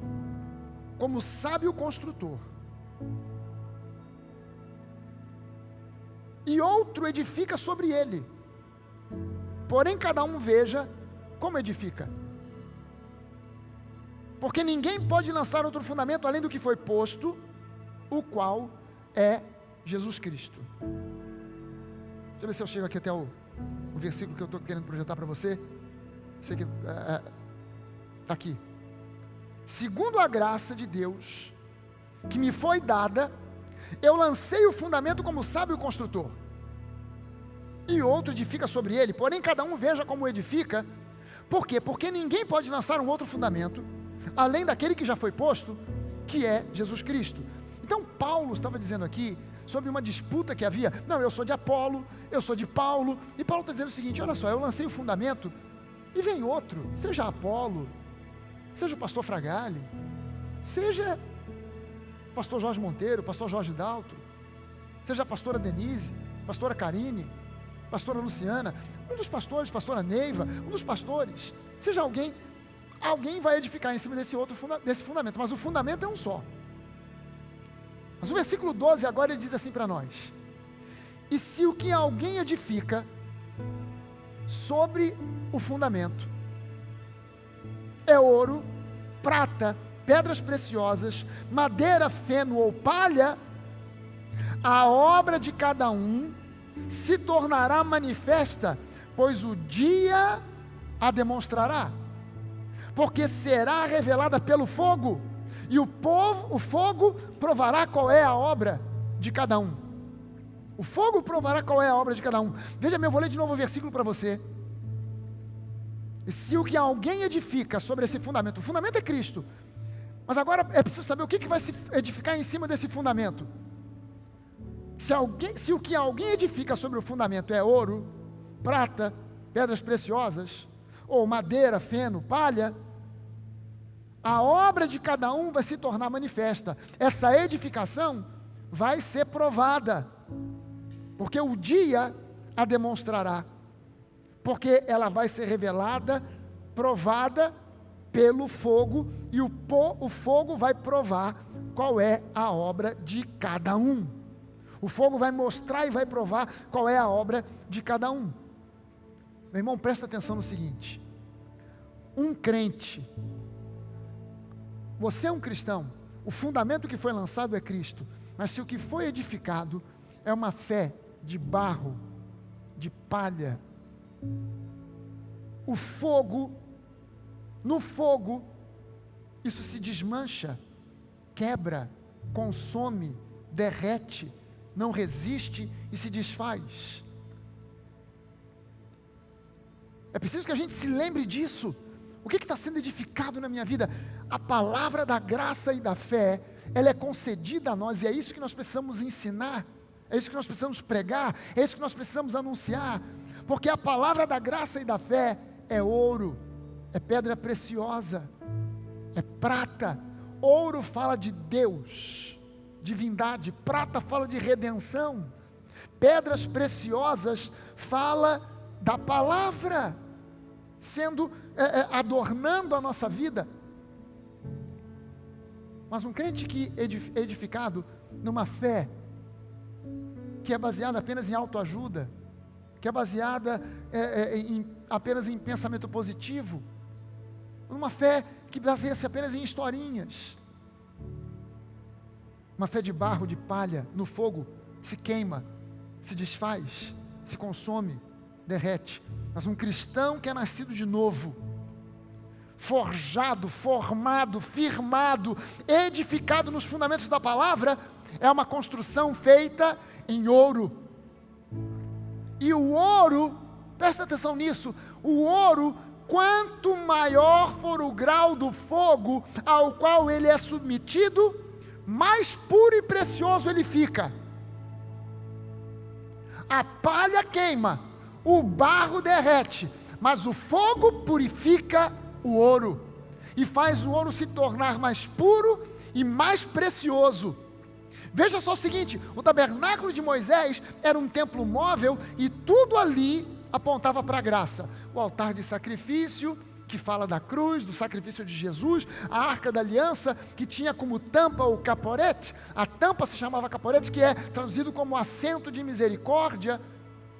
Speaker 1: como sábio construtor, e outro edifica sobre ele, porém cada um veja como edifica, porque ninguém pode lançar outro fundamento além do que foi posto, o qual é Jesus Cristo. Deixa eu ver se eu chego aqui até o versículo que eu estou querendo projetar para você. Sei que está aqui. Segundo a graça de Deus que me foi dada, eu lancei o fundamento como sábio construtor, e outro edifica sobre ele, porém cada um veja como edifica. Por quê? Porque ninguém pode lançar um outro fundamento além daquele que já foi posto, que é Jesus Cristo. Então Paulo estava dizendo aqui sobre uma disputa que havia. Não, eu sou de Apolo, eu sou de Paulo, e Paulo está dizendo o seguinte: olha só, eu lancei o fundamento, e vem outro, seja Apolo, seja o pastor Fragale, seja o pastor Jorge Monteiro, pastor Jorge Daltro, seja a pastora Denise, pastora Karine, pastora Luciana, um dos pastores, pastora Neiva, um dos pastores, seja alguém vai edificar em cima desse fundamento, mas o fundamento é um só. Mas o versículo 12 agora ele diz assim para nós: e se o que alguém edifica sobre o fundamento é ouro, prata, pedras preciosas, madeira, feno ou palha, a obra de cada um se tornará manifesta, pois o dia a demonstrará, porque será revelada pelo fogo, e o fogo provará qual é a obra de cada um. O fogo provará qual é a obra de cada um. Veja bem, eu vou ler de novo o versículo para você. E se o que alguém edifica sobre esse fundamento, o fundamento é Cristo, mas agora é preciso saber o que vai se edificar em cima desse fundamento. Se o que alguém edifica sobre o fundamento é ouro, prata, pedras preciosas, ou madeira, feno, palha, a obra de cada um vai se tornar manifesta. Essa edificação vai ser provada, porque o dia a demonstrará, porque ela vai ser revelada, provada pelo fogo, e o fogo vai provar qual é a obra de cada um. O fogo vai mostrar e vai provar qual é a obra de cada um. Meu irmão, presta atenção no seguinte: um crente, você é um cristão, o fundamento que foi lançado é Cristo, mas se o que foi edificado é uma fé de barro, de palha, no fogo, isso se desmancha, quebra, consome, derrete, não resiste e se desfaz. É preciso que a gente se lembre disso. O que está sendo edificado na minha vida? A palavra da graça e da fé, ela é concedida a nós, e é isso que nós precisamos ensinar, é isso que nós precisamos pregar, é isso que nós precisamos anunciar, porque a palavra da graça e da fé é ouro, é pedra preciosa, é prata. Ouro fala de Deus, divindade. Prata fala de redenção. Pedras preciosas fala da palavra, sendo, adornando a nossa vida. Mas um crente que é edificado numa fé que é baseada apenas em autoajuda, que é baseada apenas em pensamento positivo, uma fé que baseia-se apenas em historinhas, uma fé de barro, de palha, no fogo, se queima, se desfaz, se consome, derrete. Mas um cristão que é nascido de novo, forjado, formado, firmado, edificado nos fundamentos da palavra, é uma construção feita em ouro. E o ouro, presta atenção nisso, o ouro, quanto maior for o grau do fogo ao qual ele é submetido, mais puro e precioso ele fica. A palha queima, o barro derrete, mas o fogo purifica o ouro e faz o ouro se tornar mais puro e mais precioso. Veja só o seguinte, o tabernáculo de Moisés era um templo móvel e tudo ali apontava para a graça. O altar de sacrifício, que fala da cruz, do sacrifício de Jesus, a arca da aliança, que tinha como tampa o caporete, a tampa se chamava caporete, que é traduzido como assento de misericórdia,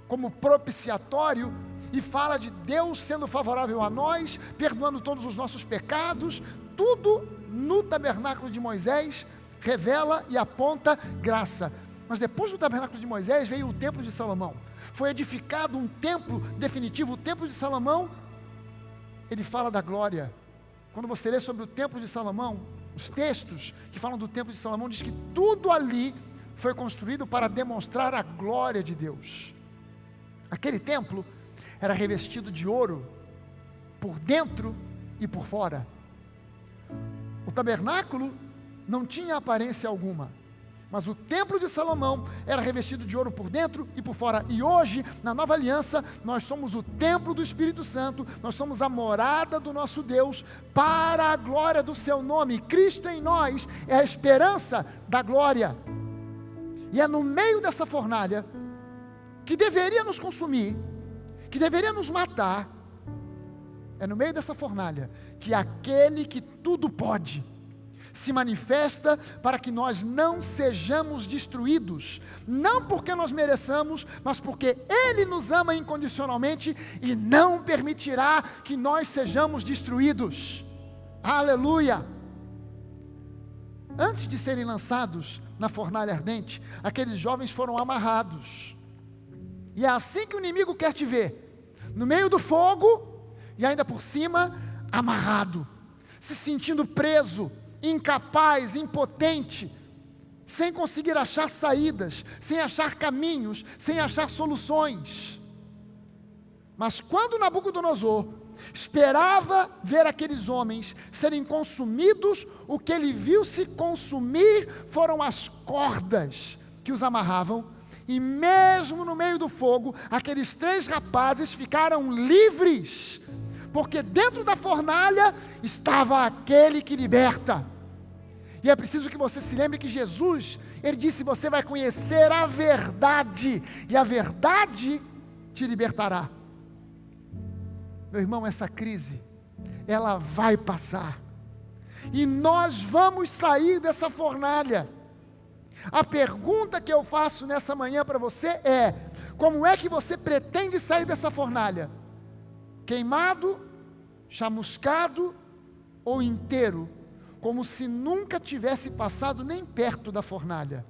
Speaker 1: como propiciatório, e fala de Deus sendo favorável a nós, perdoando todos os nossos pecados. Tudo no tabernáculo de Moisés revela e aponta graça. Mas depois do tabernáculo de Moisés veio o templo de Salomão. Foi edificado um templo definitivo. O templo de Salomão, ele fala da glória. Quando você lê sobre o templo de Salomão, os textos que falam do templo de Salomão diz que tudo ali foi construído para demonstrar a glória de Deus. Aquele templo era revestido de ouro por dentro e por fora. O tabernáculo não tinha aparência alguma, mas o templo de Salomão era revestido de ouro por dentro e por fora. E hoje, na nova aliança, nós somos o templo do Espírito Santo, nós somos a morada do nosso Deus, para a glória do seu nome. Cristo em nós é a esperança da glória. E é no meio dessa fornalha, que deveria nos consumir, que deveria nos matar, é no meio dessa fornalha, que aquele que tudo pode, se manifesta para que nós não sejamos destruídos, não porque nós mereçamos, mas porque Ele nos ama incondicionalmente e não permitirá que nós sejamos destruídos. Aleluia! Antes de serem lançados na fornalha ardente, aqueles jovens foram amarrados, e é assim que o inimigo quer te ver, no meio do fogo, e ainda por cima, amarrado, se sentindo preso, incapaz, impotente, sem conseguir achar saídas, sem achar caminhos, sem achar soluções. Mas quando Nabucodonosor esperava ver aqueles homens serem consumidos, o que ele viu se consumir foram as cordas que os amarravam, e mesmo no meio do fogo, aqueles 3 rapazes ficaram livres, porque dentro da fornalha estava aquele que liberta. E é preciso que você se lembre que Jesus, Ele disse: você vai conhecer a verdade, e a verdade te libertará. Meu irmão, essa crise, ela vai passar, e nós vamos sair dessa fornalha. A pergunta que eu faço nessa manhã para você é: como é que você pretende sair dessa fornalha? Queimado, chamuscado ou inteiro, como se nunca tivesse passado nem perto da fornalha?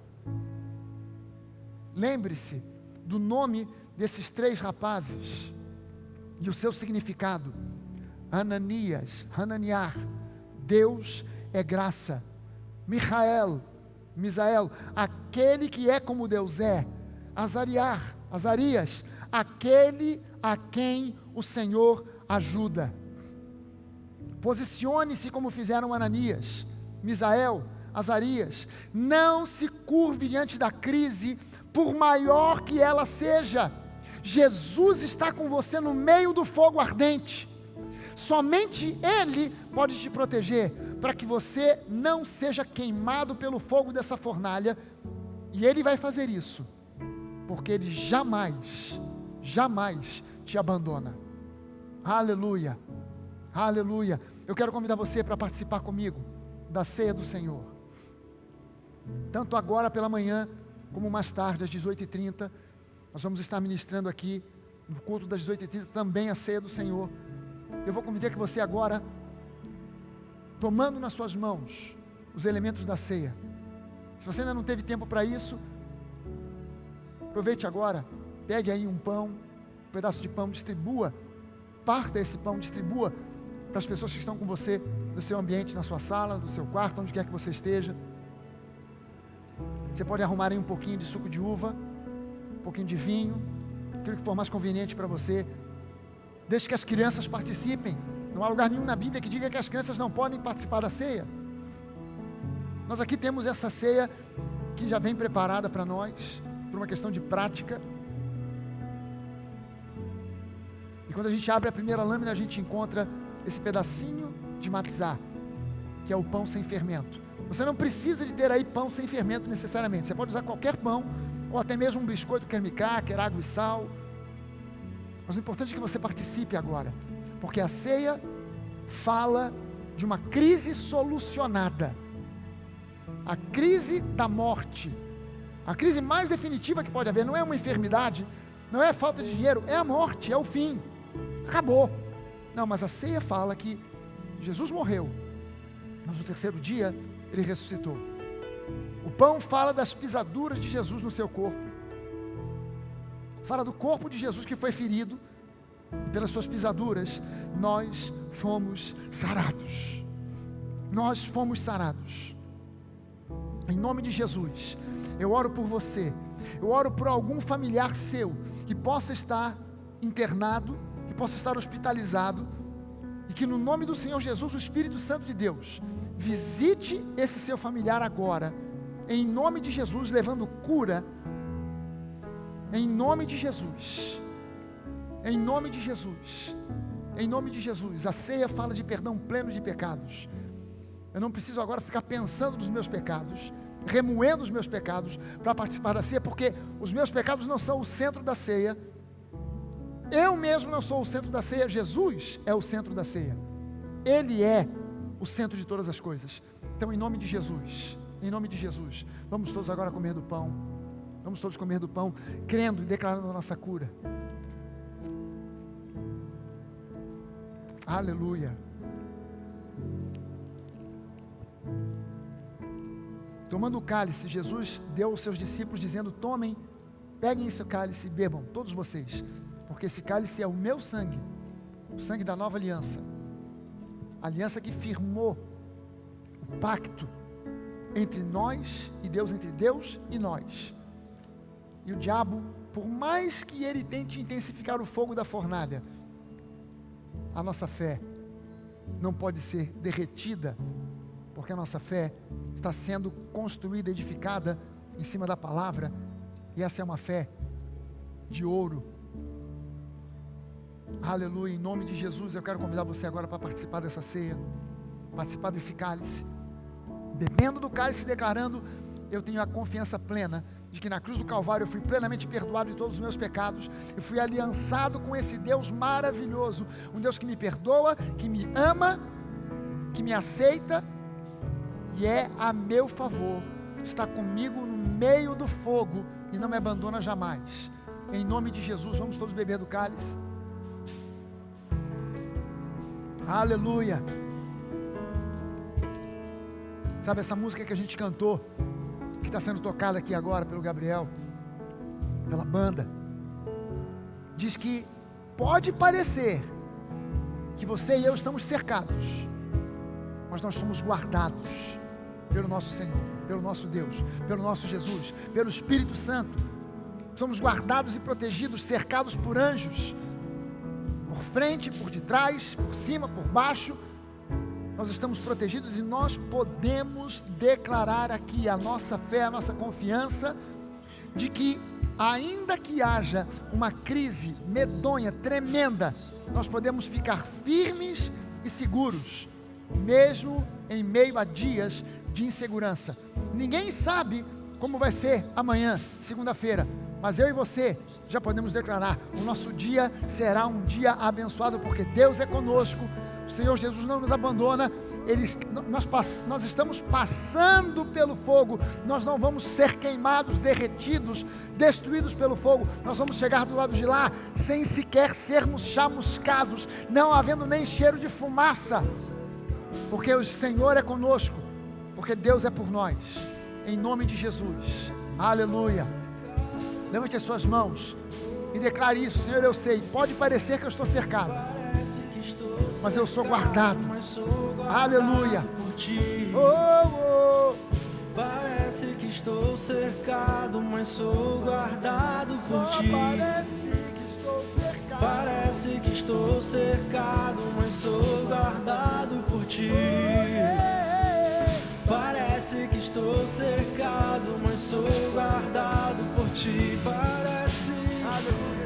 Speaker 1: Lembre-se do nome desses 3 rapazes e o seu significado: Ananias, Hananiar, Deus é graça; Misael, aquele que é como Deus é; Azarias, aquele a quem o Senhor ajuda. Posicione-se como fizeram Ananias, Misael, Azarias. Não se curve diante da crise, por maior que ela seja. Jesus está com você no meio do fogo ardente. Somente Ele pode te proteger, para que você não seja queimado pelo fogo dessa fornalha. E Ele vai fazer isso, porque Ele jamais, jamais te abandona. Aleluia, aleluia. Eu quero convidar você para participar comigo da ceia do Senhor. Tanto agora pela manhã, como mais tarde, às 18h30, nós vamos estar ministrando aqui, no culto das 18h30, também a ceia do Senhor. Eu vou convidar que você agora, tomando nas suas mãos os elementos da ceia. Se você ainda não teve tempo para isso, aproveite agora, pegue aí um pão, um pedaço de pão, distribua, parta esse pão, distribua para as pessoas que estão com você no seu ambiente, na sua sala, no seu quarto, onde quer que você esteja. Você pode arrumar aí um pouquinho de suco de uva, um pouquinho de vinho, aquilo que for mais conveniente para você. Deixe que as crianças participem. Não há lugar nenhum na Bíblia que diga que as crianças não podem participar da ceia. Nós aqui temos essa ceia que já vem preparada para nós, por uma questão de prática. E quando a gente abre a primeira lâmina, a gente encontra esse pedacinho de matzá, que é o pão sem fermento. Você não precisa de ter aí pão sem fermento necessariamente. Você pode usar qualquer pão, ou até mesmo um biscoito creme-cá, quer água e sal. Mas o importante é que você participe agora, porque a ceia fala de uma crise solucionada. A crise da morte, a crise mais definitiva que pode haver, não é uma enfermidade, não é a falta de dinheiro, é a morte, é o fim, acabou. Não, mas a ceia fala que Jesus morreu, mas no terceiro dia Ele ressuscitou. O pão fala das pisaduras de Jesus no seu corpo, fala do corpo de Jesus que foi ferido, e pelas suas pisaduras nós fomos sarados. Nós fomos sarados. Em nome de Jesus, eu oro por você, eu oro por algum familiar seu que possa estar internado, que possa estar hospitalizado, e que no nome do Senhor Jesus, o Espírito Santo de Deus, visite esse seu familiar agora, em nome de Jesus, levando cura, em nome de Jesus, em nome de Jesus, em nome de Jesus. A ceia fala de perdão pleno de pecados. Eu não preciso agora ficar pensando nos meus pecados, remoendo os meus pecados para participar da ceia, porque os meus pecados não são o centro da ceia. Eu mesmo não sou o centro da ceia, Jesus é o centro da ceia. Ele é o centro de todas as coisas. Então, em nome de Jesus, vamos todos agora comer do pão. Vamos todos comer do pão, crendo e declarando a nossa cura. Aleluia. Tomando o cálice, Jesus deu aos seus discípulos dizendo: tomem, peguem esse cálice e bebam, todos vocês, porque esse cálice é o meu sangue, o sangue da nova aliança, a aliança que firmou o pacto entre nós e Deus, entre Deus e nós. E o diabo, por mais que ele tente intensificar o fogo da fornalha, a nossa fé não pode ser derretida, porque a nossa fé está sendo construída, edificada em cima da palavra, e essa é uma fé de ouro. Aleluia, em nome de Jesus, eu quero convidar você agora para participar dessa ceia, participar desse cálice, bebendo do cálice, declarando: eu tenho a confiança plena de que na cruz do Calvário eu fui plenamente perdoado de todos os meus pecados, eu fui aliançado com esse Deus maravilhoso, um Deus que me perdoa, que me ama, que me aceita, e é a meu favor, está comigo no meio do fogo, e não me abandona jamais. Em nome de Jesus, vamos todos beber do cálice. Aleluia. Sabe essa música que a gente cantou, que está sendo tocada aqui agora pelo Gabriel, pela banda, diz que pode parecer que você e eu estamos cercados, mas nós somos guardados pelo nosso Senhor, pelo nosso Deus, pelo nosso Jesus, pelo Espírito Santo. Somos guardados e protegidos, cercados por anjos, por frente, por detrás, por cima, por baixo. Nós estamos protegidos e nós podemos declarar aqui a nossa fé, a nossa confiança de que ainda que haja uma crise medonha, tremenda, nós podemos ficar firmes e seguros, mesmo em meio a dias de insegurança. Ninguém sabe como vai ser amanhã, segunda-feira, mas eu e você já podemos declarar: o nosso dia será um dia abençoado, porque Deus é conosco, o Senhor Jesus não nos abandona. Nós estamos passando pelo fogo, nós não vamos ser queimados, derretidos, destruídos pelo fogo. Nós vamos chegar do lado de lá sem sequer sermos chamuscados, não havendo nem cheiro de fumaça, porque o Senhor é conosco, porque Deus é por nós, em nome de Jesus. Aleluia. Levante as suas mãos e declare isso: Senhor, eu sei, pode parecer que eu estou cercado, mas eu sou guardado. Aleluia. Oh, oh.
Speaker 2: Parece que estou cercado, mas sou guardado por ti. Parece que estou cercado, mas sou guardado por ti. Parece que estou cercado, mas sou guardado por ti.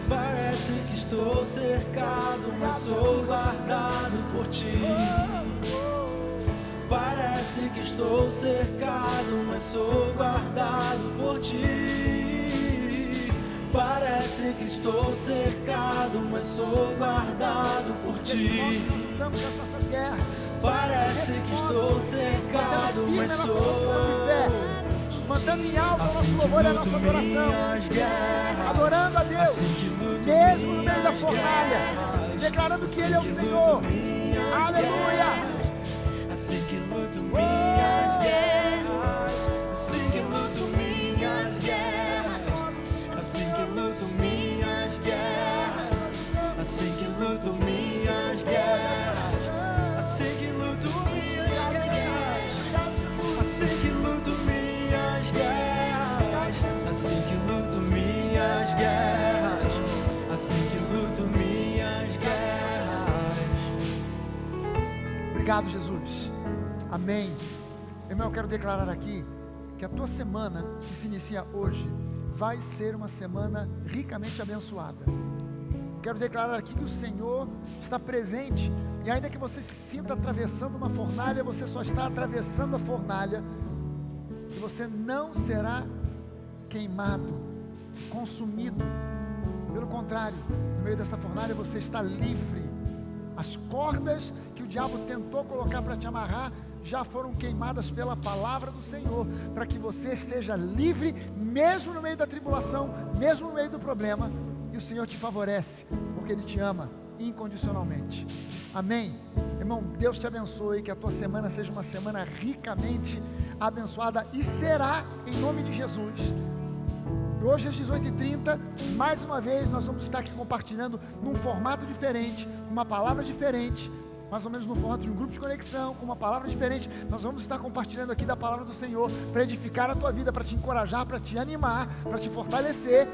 Speaker 2: Parece que estou cercado, mas sou guardado por ti. Parece que estou cercado, mas sou guardado por ti. Parece que estou cercado, mas sou guardado por ti. Parece que estou cercado, mas sou.
Speaker 1: Mandando em alto nosso louvor e a nossa adoração, adorando a Deus, mesmo no meio da fornalha, declarando que Ele é o Senhor. Aleluia.
Speaker 2: Assim que luto minhas guerras, assim que luto minhas guerras, assim que luto minhas guerras, assim que luto minhas guerras, assim que luto minhas guerras, assim que luto minhas guerras, assim que luto minhas guerras, assim que luto minhas guerras.
Speaker 1: Obrigado, Jesus. Amém. Irmão, eu quero declarar aqui que a tua semana, que se inicia hoje, vai ser uma semana ricamente abençoada. Quero declarar aqui que o Senhor está presente, e ainda que você se sinta atravessando uma fornalha, você só está atravessando a fornalha, e você não será queimado, consumido. Pelo contrário, no meio dessa fornalha você está livre. As cordas que o diabo tentou colocar para te amarrar já foram queimadas pela palavra do Senhor, para que você esteja livre, mesmo no meio da tribulação, mesmo no meio do problema, e o Senhor te favorece, porque Ele te ama incondicionalmente. Amém? Irmão, Deus te abençoe, que a tua semana seja uma semana ricamente abençoada, e será, em nome de Jesus. Hoje às 18h30, mais uma vez nós vamos estar aqui compartilhando num formato diferente, uma palavra diferente, mais ou menos no formato de um grupo de conexão, com uma palavra diferente. Nós vamos estar compartilhando aqui da palavra do Senhor, para edificar a tua vida, para te encorajar, para te animar, para te fortalecer,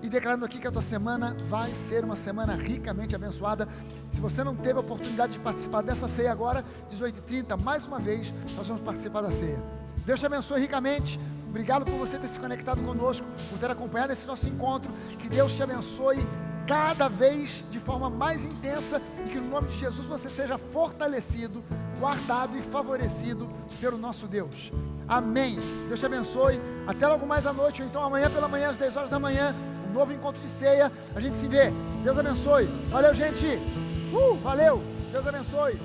Speaker 1: e declarando aqui que a tua semana vai ser uma semana ricamente abençoada. Se você não teve a oportunidade de participar dessa ceia agora, 18h30, mais uma vez, nós vamos participar da ceia. Deus te abençoe ricamente. Obrigado por você ter se conectado conosco, por ter acompanhado esse nosso encontro. Que Deus te abençoe cada vez de forma mais intensa, e que no nome de Jesus você seja fortalecido, guardado e favorecido pelo nosso Deus. Amém. Deus te abençoe. Até logo mais à noite, ou então amanhã pela manhã, às 10 horas da manhã, um novo encontro de ceia. A gente se vê. Deus abençoe. Valeu, gente. Valeu. Deus abençoe.